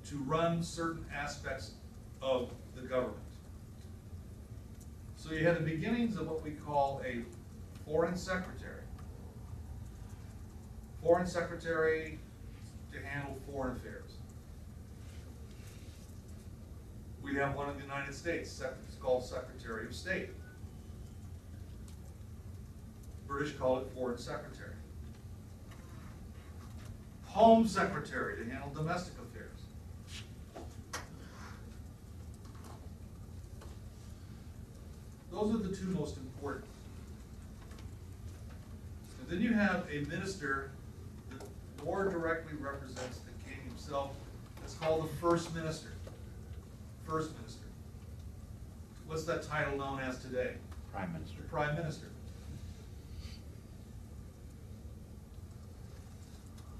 Speaker 1: to run certain aspects of the government. So you have the beginnings of what we call a foreign secretary. Foreign secretary to handle foreign affairs. We have one in the United States, it's called Secretary of State. British call it Foreign Secretary. Home Secretary to handle domestic affairs. Those are the two most important. And then you have a minister that more directly represents the king himself. It's called the First Minister. First Minister. What's that title known as today?
Speaker 7: Prime Minister.
Speaker 1: Prime Minister.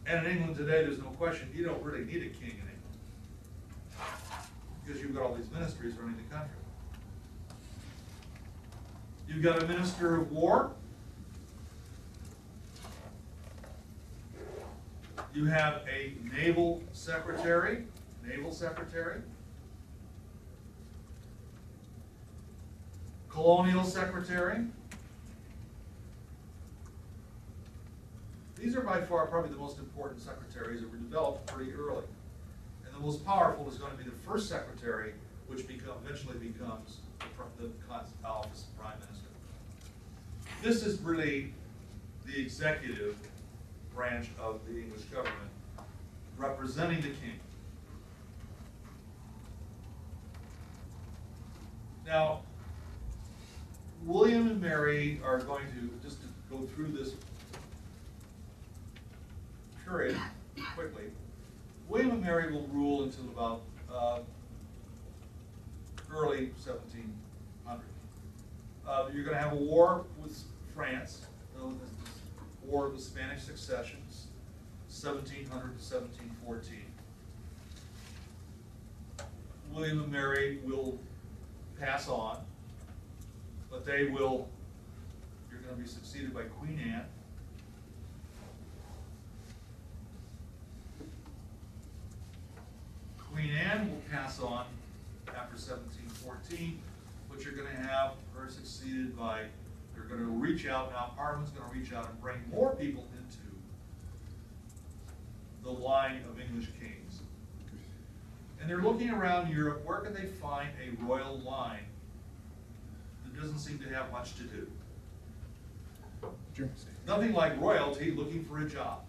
Speaker 1: And in England today, there's no question, you don't really need a king in England, because you've got all these ministries running the country. You've got a Minister of War, You have a naval secretary, colonial secretary. These are by far probably the most important secretaries that were developed pretty early. And the most powerful is going to be the first secretary, which eventually becomes the office of prime minister. This is really the executive branch of the English government, representing the king. Now, William and Mary are going to, just to go through this period quickly, William and Mary will rule until about early 1700s. You're going to have a war with France, known as the War of the Spanish Successions, 1700 to 1714. William and Mary will pass on, but you're going to be succeeded by Queen Anne. Queen Anne will pass on after 1714, but you're going to have her succeeded by, they're going to reach out now, Parliament's going to reach out and bring more people into the line of English kings. And they're looking around Europe, where can they find a royal line that doesn't seem to have much to do? Nothing like royalty looking for a job.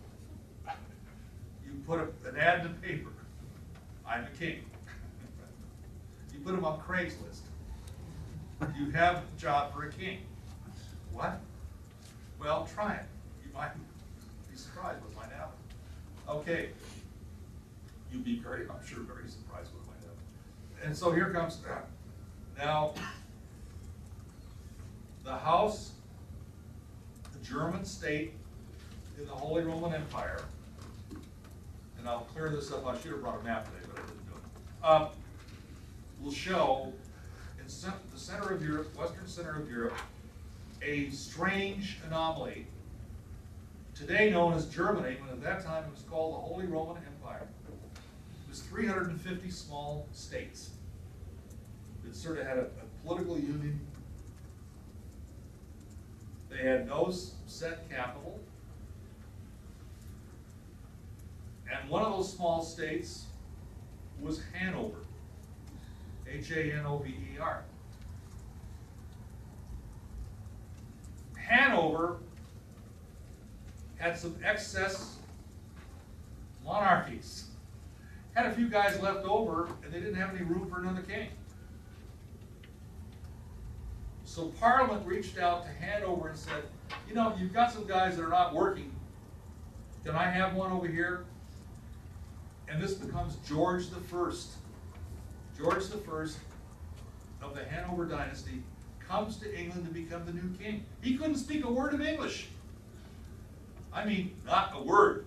Speaker 1: You put an ad in the paper, I'm a king. You put them on Craigslist. You have a job for a king. What? Well, try it. You might be surprised what might happen. Okay. You'd be very, I'm sure, very surprised what might happen. And so here comes that. Now, the house, the German state in the Holy Roman Empire, and I'll clear this up, I should have brought a map today, but I didn't do it, will show in the center of Europe, western center of Europe, a strange anomaly, today known as Germany, when at that time it was called the Holy Roman Empire. It was 350 small states that sort of had a political union. They had no set capital. And one of those small states was Hanover, Hanover. Hanover had some excess monarchies. Had a few guys left over, and they didn't have any room for another king. So Parliament reached out to Hanover and said, you know, you've got some guys that are not working. Can I have one over here? And this becomes George the First. George the First of the Hanover dynasty comes to England to become the new king. He couldn't speak a word of English. I mean, not a word.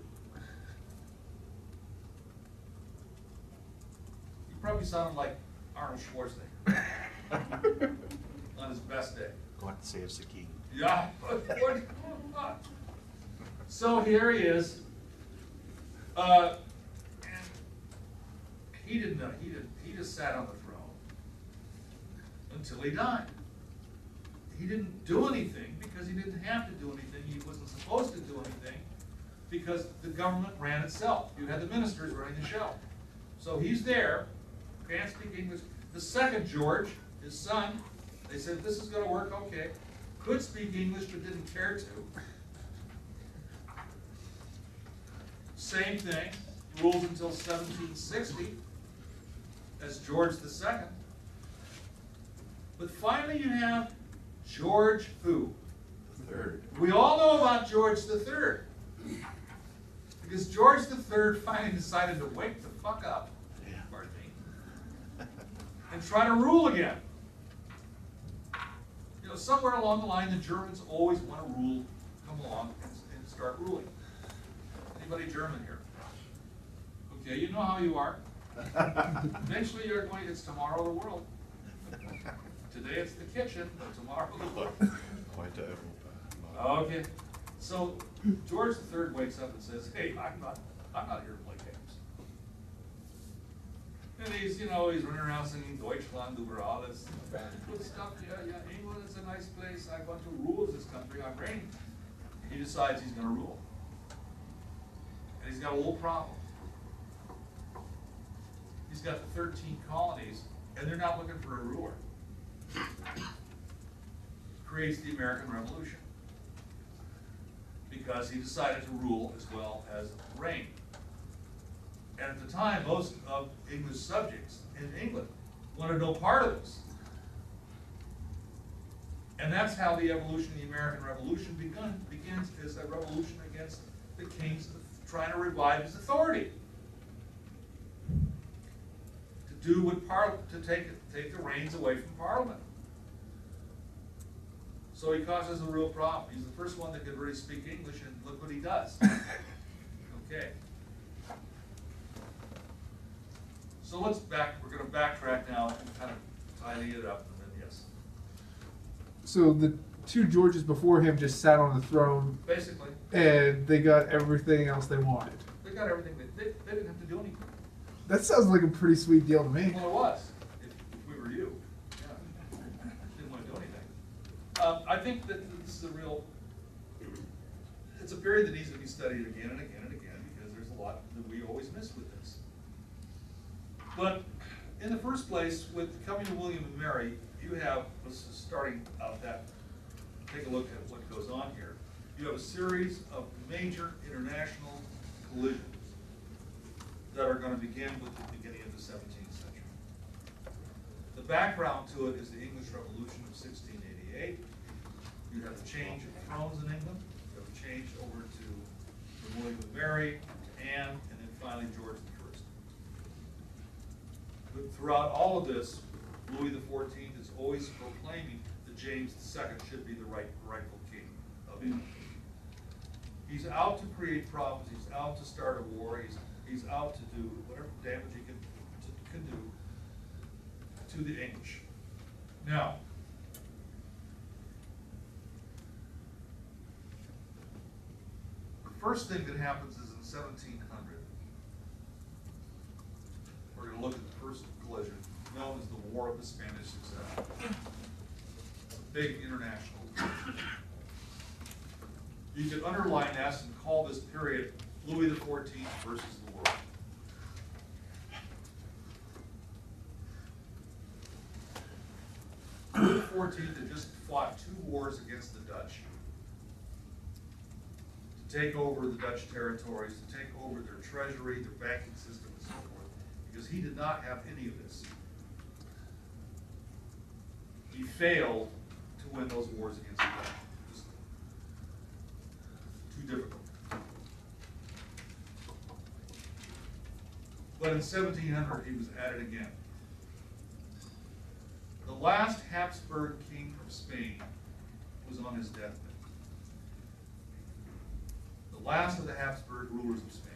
Speaker 1: He probably sounded like Arnold Schwarzenegger on his best day.
Speaker 7: God saves the king.
Speaker 1: Yeah. So here he is. And he didn't know. He just sat on the throne until he died. He didn't do anything because he didn't have to do anything. He wasn't supposed to do anything because the government ran itself. You had the ministers running the show. So he's there, can't speak English. The second George, his son, they said, this is going to work okay. Could speak English but didn't care to. Same thing, rules until 1760 as George II. But finally you have George who?
Speaker 7: The third.
Speaker 1: We all know about George III. Because George III finally decided to wake the fuck up, pardon me, and try to rule again. You know, somewhere along the line, the Germans always want to rule, come along and start ruling. Anybody German here? Okay, you know how you are. Eventually you're going, it's tomorrow the world. Today it's the kitchen, but tomorrow the world. Okay, so George III wakes up and says, hey, I'm not here to play games. And he's, he's running around singing Deutschland über alles, good stuff, yeah, England is a nice place, I want to rule this country, I'm reigning. He decides he's gonna rule. And he's got a little problem. He's got the 13 colonies, and they're not looking for a ruler. Creates the American Revolution. Because he decided to rule as well as reign. And at the time, most of English subjects in England wanted no part of this. And that's how the evolution of the American Revolution begins as a revolution against the kings trying to revive his authority. To do what to take the reins away from Parliament. So he causes a real problem. He's the first one that could really speak English, and look what he does. Okay. So we're going to backtrack now and kind of tidy it up, and then yes.
Speaker 8: So the two Georges before him just sat on the throne,
Speaker 1: Basically,
Speaker 8: and they got everything else they wanted.
Speaker 1: they got everything. They didn't have to do anything.
Speaker 8: That sounds like a pretty sweet deal to me.
Speaker 1: Well, it was, if we were you. Yeah. Didn't want to do anything. I think that this is it's a period that needs to be studied again and again and again, because there's a lot that we always miss with this. But in the first place, with the coming of William and Mary, you have, starting out that, take a look at what goes on here. You have a series of major international collisions that are going to begin with the beginning of the 17th century. The background to it is the English Revolution of 1688. You have a change of thrones in England. You have a change over to William and Mary, Anne, and then finally George I. But throughout all of this, Louis XIV is always proclaiming that James II should be the rightful king of England. He's out to create problems. He's out to start a war. He's out to do whatever damage he can do to the English. Now, the first thing that happens is in 1700. We're going to look at the first collision, known as the War of the Spanish Succession. It's a big international collision. You could underline this and call this period Louis XIV versus the world. Louis XIV had just fought 2 wars against the Dutch to take over the Dutch territories, to take over their treasury, their banking system, and so forth, because he did not have any of this. He failed to win those wars against the Dutch. It was too difficult. But in 1700, he was at it again. The last Habsburg king of Spain was on his deathbed. The last of the Habsburg rulers of Spain.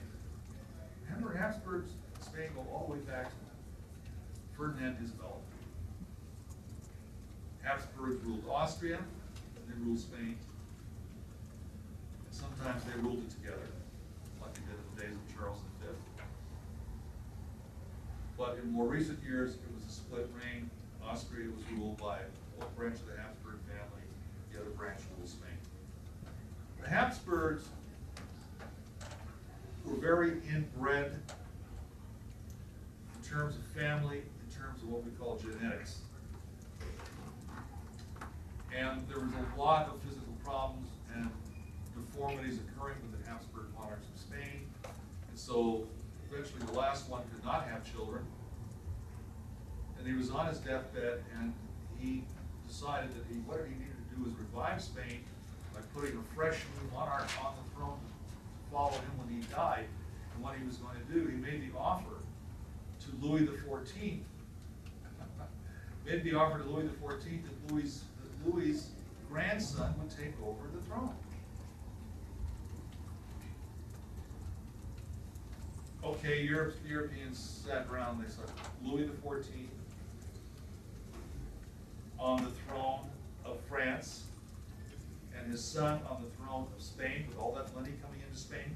Speaker 1: Remember, Habsburgs in Spain go all the way back to Ferdinand Isabella. Habsburgs ruled Austria, and they ruled Spain. And sometimes they ruled it together, like they did in the days of Charles V. But in more recent years, it was a split reign. Austria was ruled by one branch of the Habsburg family, the other branch ruled Spain. The Habsburgs were very inbred in terms of family, in terms of what we call genetics. And there was a lot of physical problems and deformities occurring with the Habsburg monarchs of Spain. And so eventually the last one could not have children. And he was on his deathbed, and he decided that what he needed to do was revive Spain by putting a fresh new monarch on the throne to follow him when he died. And what he was going to do, he made the offer to Louis XIV. Made the offer to Louis XIV that Louis' grandson would take over the throne. Okay, Europeans sat around, they said, Louis XIV on the throne of France, and his son on the throne of Spain, with all that money coming into Spain.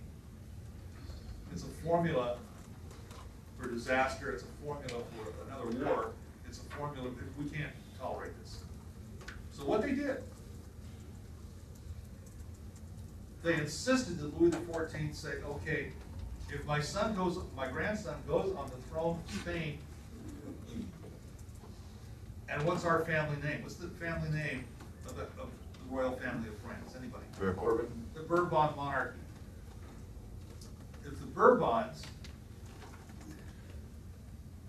Speaker 1: It's a formula for disaster, it's a formula for another war, it's a formula, we can't tolerate this. So what they did, they insisted that Louis XIV say, okay, if my grandson goes on the throne of Spain, and what's our family name? What's the family name of the royal family of France? Anybody?
Speaker 7: Bourbon.
Speaker 1: The Bourbon monarchy. If the Bourbons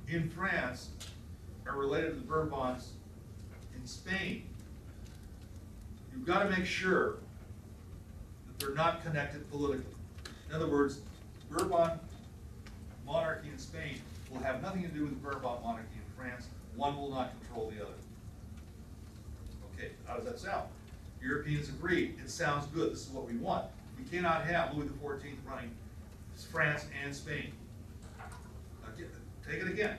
Speaker 1: in France are related to the Bourbons in Spain, you've got to make sure that they're not connected politically. In other words, Bourbon monarchy in Spain will have nothing to do with the Bourbon monarchy in France. One will not control the other. Okay, how does that sound? Europeans agreed. It sounds good. This is what we want. We cannot have Louis XIV running France and Spain. Again, take it again.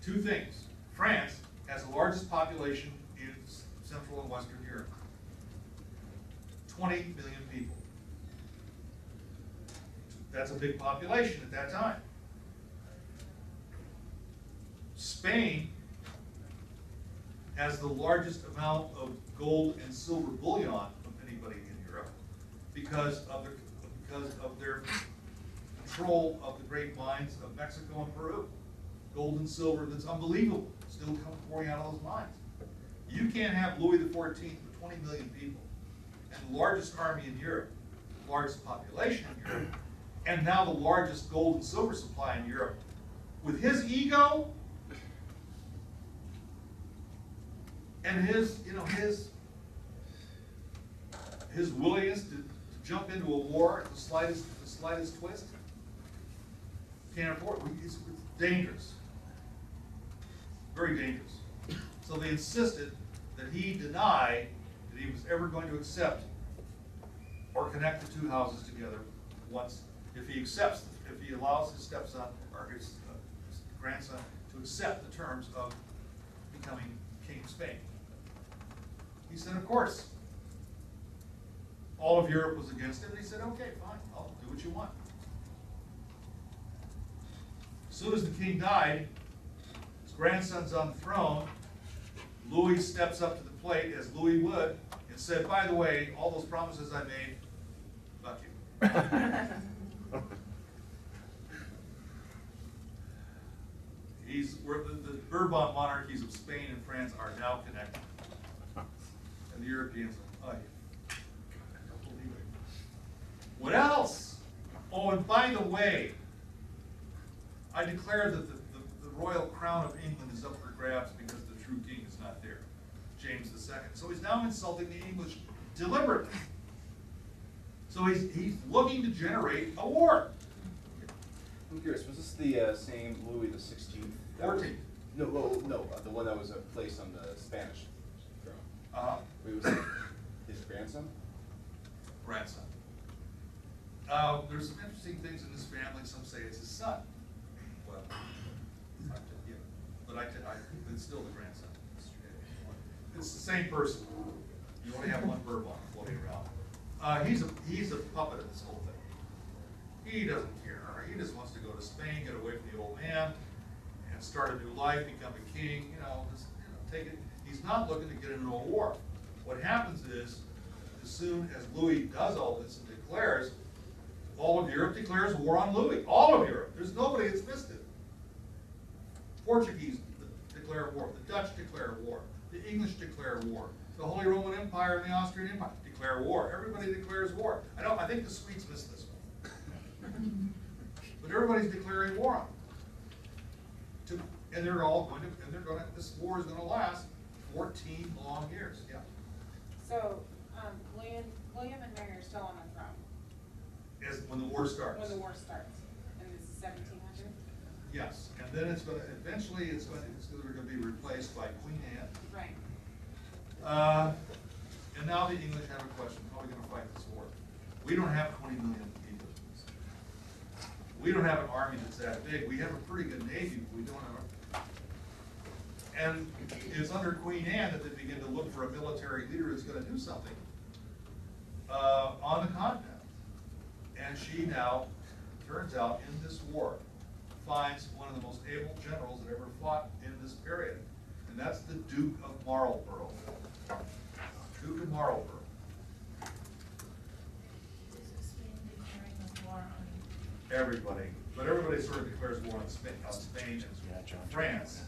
Speaker 1: Two things. France has the largest population in Central and Western Europe. 20 million people. That's a big population at that time. Spain has the largest amount of gold and silver bullion of anybody in Europe because of their control of the great mines of Mexico and Peru. Gold and silver that's unbelievable, still pouring out of those mines. You can't have Louis XIV with 20 million people and the largest army in Europe, the largest population in Europe, and now the largest gold and silver supply in Europe. With his ego and his willingness to jump into a war at the slightest twist, can't afford it. It's dangerous, very dangerous. So they insisted that he deny that he was ever going to accept or connect the two houses together once. If he allows his stepson or his grandson to accept the terms of becoming king of Spain. He said, of course. All of Europe was against him, and he said, okay, fine, I'll do what you want. As soon as the king died, his grandson's on the throne, Louis steps up to the plate, as Louis would, and said, by the way, all those promises I made, fuck you. The Bourbon monarchies of Spain and France are now connected. And the Europeans are, I don't believe it. What else? Oh, and by the way, I declare that the royal crown of England is up for grabs because the true king is not there, James II. So he's now insulting the English deliberately. So he's looking to generate a war.
Speaker 2: I'm curious, was this the same Louis the 16th?
Speaker 1: 14th.
Speaker 2: No, the one that was placed on the Spanish throne. Wait, was it his grandson?
Speaker 1: Grandson. There's some interesting things in this family. Some say it's his son. Well, yeah, but it's still the grandson. It's the same person. You only have one Bourbon floating around. He's a puppet in this whole thing. He doesn't care. He just wants to go to Spain, get away from the old man, and start a new life, become a king. Take it. He's not looking to get into a war. What happens is, as soon as Louis does all this and declares, all of Europe declares war on Louis. All of Europe. There's nobody that's missed it. Portuguese declare war. The Dutch declare war. The English declare war. The Holy Roman Empire and the Austrian Empire declare war. Everybody declares war. I think the Swedes missed this one. But everybody's declaring war on them. And this war is going to last 14 long years. Yeah.
Speaker 5: So, William and Mary are still on the throne
Speaker 1: When the war starts.
Speaker 5: when the war starts, and this is 1700.
Speaker 1: Yes, and then eventually it's going to be replaced by Queen Anne.
Speaker 5: Right.
Speaker 1: And now the English have a question: how are we going to fight this war? We don't have 20 million people. We don't have an army that's that big. We have a pretty good navy, but we don't have and it's under Queen Anne that they begin to look for a military leader who's going to do something on the continent. And she now turns turns out, in this war, finds one of the most able generals that ever fought in this period, and that's the Duke of Marlborough. Duke of Marlborough. Everybody, but everybody sort of declares war on Spain and France.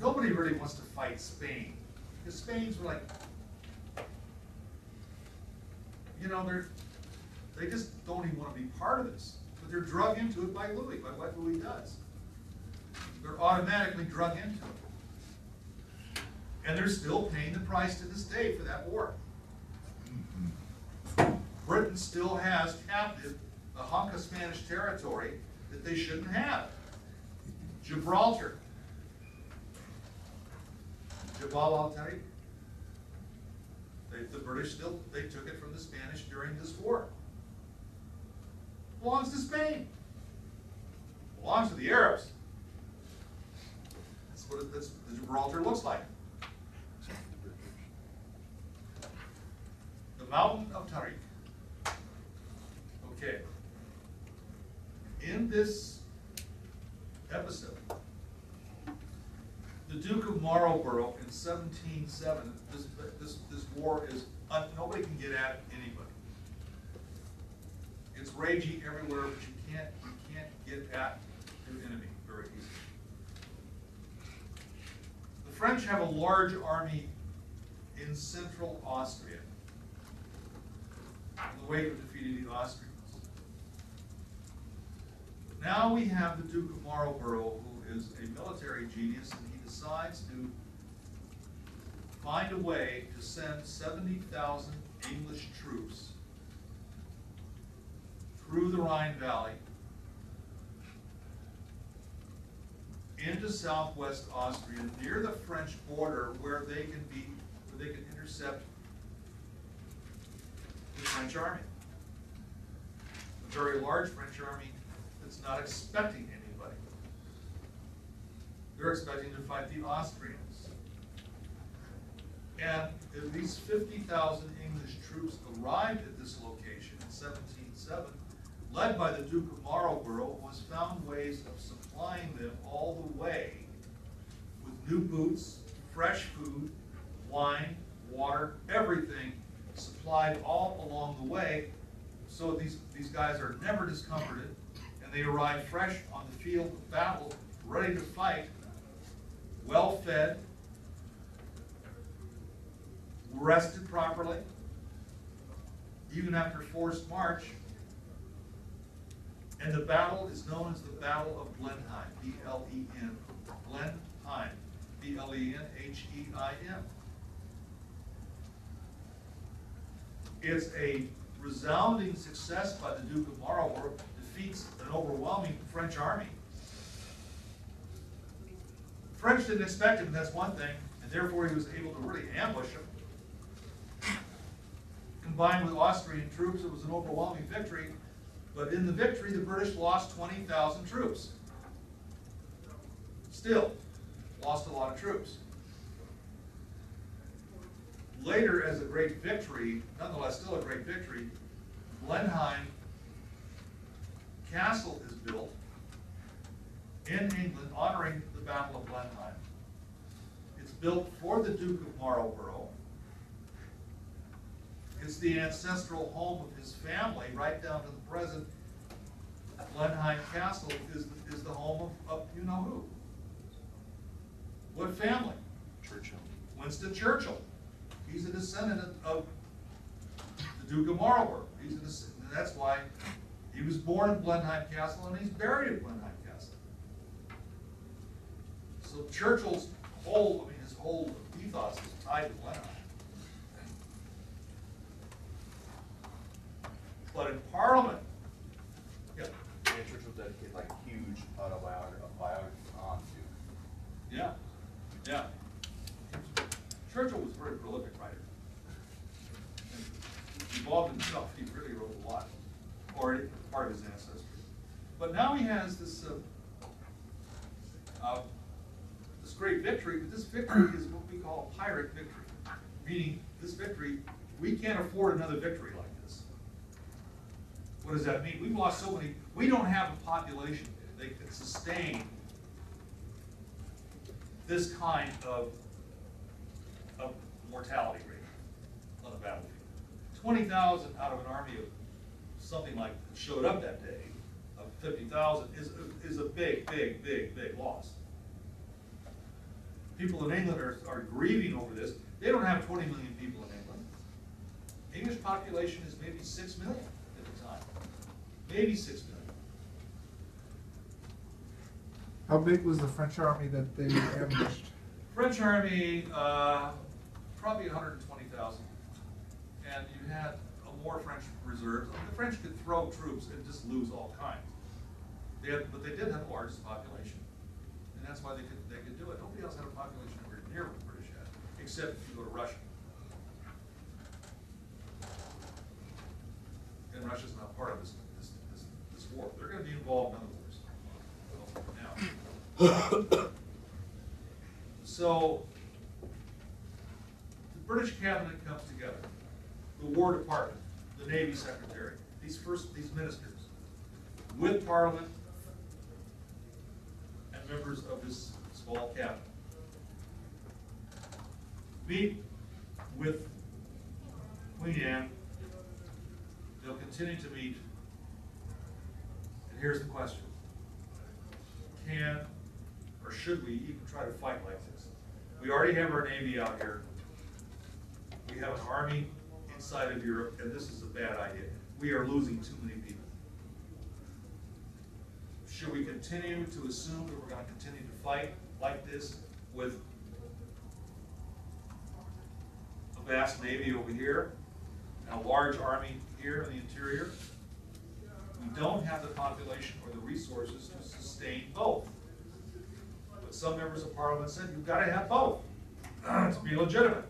Speaker 1: Nobody really wants to fight Spain, because Spain's like, you know, they just don't even want to be part of this. But they're drug into it by Louis, by what Louis does. They're automatically drug into it. And they're still paying the price to this day for that war. Britain still has captive a hunk of Spanish territory that they shouldn't have. Gibraltar. Jabal al-Tariq. The British they took it from the Spanish during this war. Belongs to Spain. Belongs to the Arabs. That's what the Gibraltar looks like. The Mountain of Tariq. Okay. In this episode, the Duke of Marlborough in 1707, this war is, nobody can get at anybody. It's raging everywhere, but you can't get at your enemy very easily. The French have a large army in central Austria on the way of defeating the Austrians. Now we have the Duke of Marlborough, who is a military genius, and he decides to find a way to send 70,000 English troops through the Rhine Valley into southwest Austria, near the French border, where they can intercept the French army. A very large French army that's not expecting anybody. They're expecting to fight the Austrians. And at least 50,000 English troops arrived at this location in 1707, led by the Duke of Marlborough, who has found ways of supplying them all the way with new boots, fresh food, wine, water, everything supplied all along the way. So these guys are never discomforted, and they arrive fresh on the field of battle, ready to fight, well fed, rested properly, even after forced march. And the battle is known as the Battle of Blenheim, B-L-E-N, Blenheim, B-L-E-N-H-E-I-M. It's a resounding success by the Duke of Marlborough, defeats an overwhelming French army. The French didn't expect him, that's one thing, and therefore he was able to really ambush them. Combined with Austrian troops, it was an overwhelming victory, but in the victory, the British lost 20,000 troops. Still, lost a lot of troops. Later, as a great victory, nonetheless still a great victory, Blenheim Castle is built in England honoring the Battle of Blenheim. It's built for the Duke of Marlborough. It's the ancestral home of his family right down to the present. Blenheim Castle is the home of you know who. What family?
Speaker 7: Churchill.
Speaker 1: Winston Churchill. He's a descendant of the Duke of Marlborough. And that's why he was born in Blenheim Castle and he's buried at Blenheim Castle. So Churchill's his whole ethos is tied to Blenheim. But in Parliament, yeah.
Speaker 2: Yeah, Churchill dedicated like a huge autobiography on Duke.
Speaker 1: Yeah, yeah. Churchill was a very prolific writer. And involved himself, he really wrote a lot, or part of his ancestry. But now he has this great victory, but this victory is what we call a Pyrrhic victory. Meaning, this victory, we can't afford another victory like this. What does that mean? We've lost so many, we don't have a population that can sustain this kind of mortality rate on the battlefield. 20,000 out of an army of something like showed up that day of 50,000 is a big, big, big, big loss. People in England are grieving over this. They don't have 20 million people in England. English population is maybe 6 million at the time. Maybe 6 million.
Speaker 8: How big was the French army that they ambushed?
Speaker 1: French army, probably 120,000. And you had more French reserves. I mean, the French could throw troops and just lose all kinds. But they did have the largest population. And that's why they could do it. Nobody else had a population anywhere near what the British had, except if you go to Russia. And Russia's not part of this war. They're going to be involved in other wars. Now. So, the British cabinet comes together. The War Department, the Navy Secretary, these ministers, with Parliament and members of this small cabinet, meet with Queen Anne. They'll continue to meet. And here's the question. Can or should we even try to fight like this? We already have our Navy out here. We have an army inside of Europe, and this is a bad idea. We are losing too many people. Should we continue to assume that we're going to continue to fight like this with a vast Navy over here and a large army here in the interior? We don't have the population or the resources to sustain both. But some members of Parliament said, you've got to have both to be legitimate.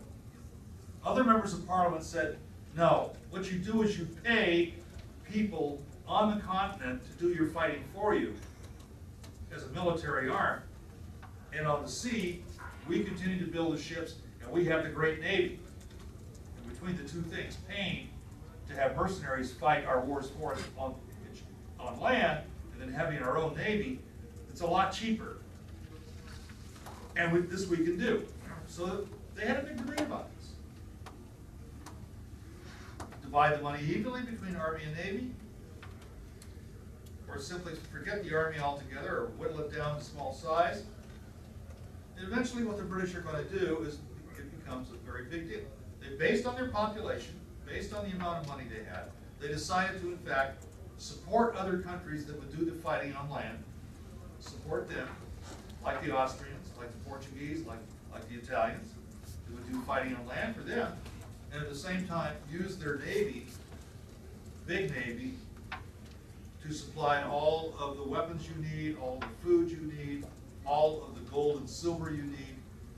Speaker 1: Other members of Parliament said, no, what you do is you pay people on the continent to do your fighting for you as a military arm. And on the sea, we continue to build the ships, and we have the great Navy. And between the two things, paying to have mercenaries fight our wars for us on land, and then having our own Navy, it's a lot cheaper. And this we can do. So they had a big debate about this. Divide the money evenly between Army and Navy, or simply forget the Army altogether, or whittle it down to small size. And eventually what the British are going to do is it becomes a very big deal. Based on their population, based on the amount of money they had, they decided to, in fact, support other countries that would do the fighting on land, support them, like the Austrians, like the Portuguese, like the Italians, who would do fighting on land for them, and at the same time use their Navy, big Navy, to supply all of the weapons you need, all the food you need, all of the gold and silver you need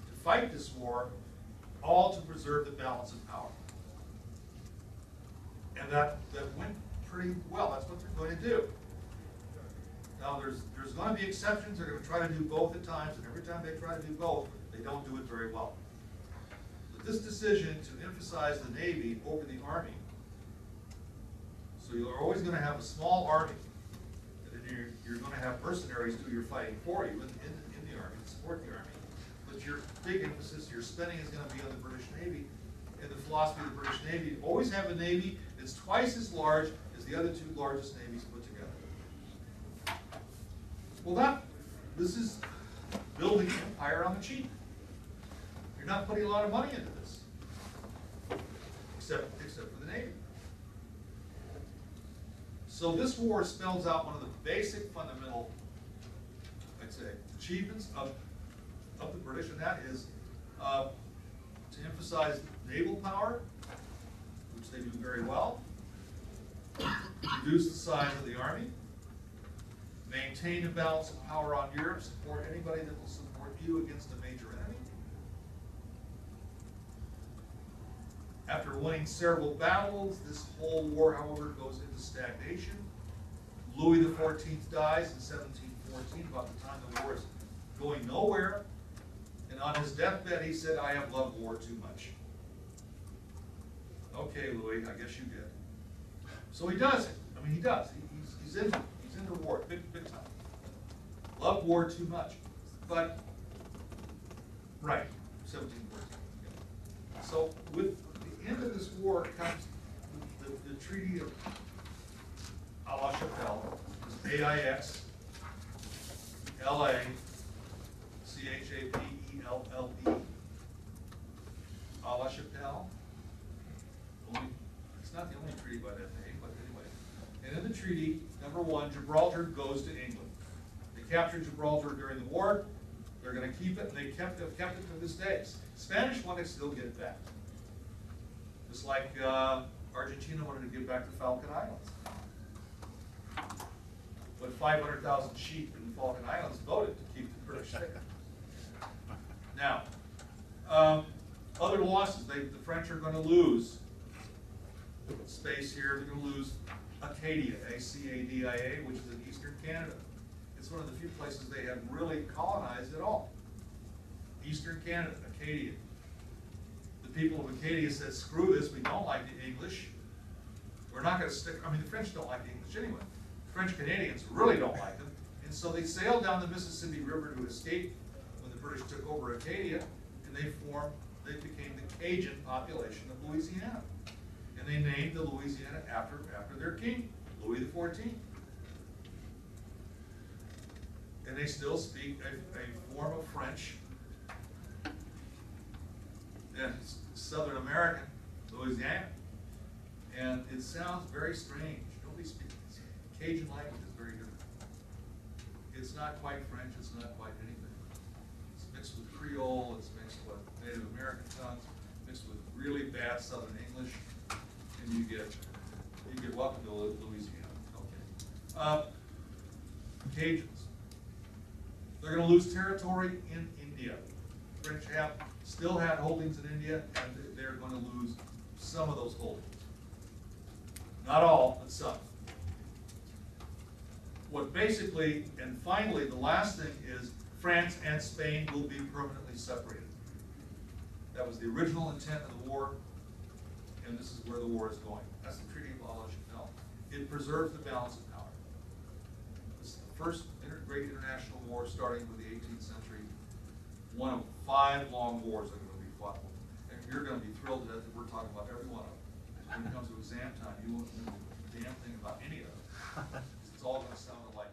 Speaker 1: to fight this war, all to preserve the balance of power. And that went pretty well. That's what they're going to do. Now there's going to be exceptions. They're going to try to do both at times, and every time they try to do both, they don't do it very well. But this decision to emphasize the Navy over the Army, so you're always going to have a small Army, and then you're going to have mercenaries do your fighting for you in the Army, and support the Army. But your big emphasis, your spending is going to be on the British Navy. And the philosophy of the British Navy, always have a Navy that's twice as large as the other two largest navies put together. Well, this is building an empire on the cheap. You're not putting a lot of money into this, except for the Navy. So this war spells out one of the basic fundamental, I'd say, achievements of the British, and that is to emphasize naval power, which they do very well, reduce the size of the Army, maintain a balance of power on Europe, support anybody that will support you against a major enemy. After winning several battles, this whole war, however, goes into stagnation. Louis XIV dies in 1714, about the time the war is going nowhere. And on his deathbed, he said, I have loved war too much. Okay, Louis, I guess you did. So he does it. I mean, he does. He's into war, big time. Love war too much, but, right, 1714. Yeah. So with the end of this war comes the Treaty of La Chapelle, AIX, LA, CHAPELLE, La Chapelle. It's not the only treaty by that name, but anyway. And in the treaty, number one, Gibraltar goes to England. They captured Gibraltar during the war. They're going to keep it, and they have kept it to this day. Spanish want to still get it back. Just like Argentina wanted to give back the Falkland Islands. But 500,000 sheep in the Falkland Islands voted to keep the British there. Now, other losses, the French are going to lose space here. They're going to lose Acadia, A-C-A-D-I-A, which is in eastern Canada. It's one of the few places they have really colonized at all. Eastern Canada, Acadia. The people of Acadia said, screw this, we don't like the English. We're not going to stick, I mean, the French don't like the English anyway. French Canadians really don't like them. And so they sailed down the Mississippi River to escape when the British took over Acadia, and they became the Cajun population of Louisiana. And they named the Louisiana after their king, Louis XIV. And they still speak a form of French in Southern American, Louisiana. And it sounds very strange. Nobody speaks Cajun language is very different. It's not quite French, it's not quite anything. It's mixed with Creole, it's mixed with Native American tongues, mixed with really bad Southern English, and you get welcome to Louisiana. Okay. Cajuns. They're going to lose territory in India. French still have holdings in India, and they're going to lose some of those holdings. Not all, but some. What basically, and finally, the last thing is France and Spain will be permanently separated. That was the original intent of the war, and this is where the war is going. That's the Treaty of La Chapelle. It preserves the balance of power. This is the first great international war starting with the 18th century. One of 5 long wars that are going to be fought. And you're going to be thrilled to death that we're talking about every one of them. When it comes to exam time, you won't know a damn thing about any of them. It's all going to sound alike.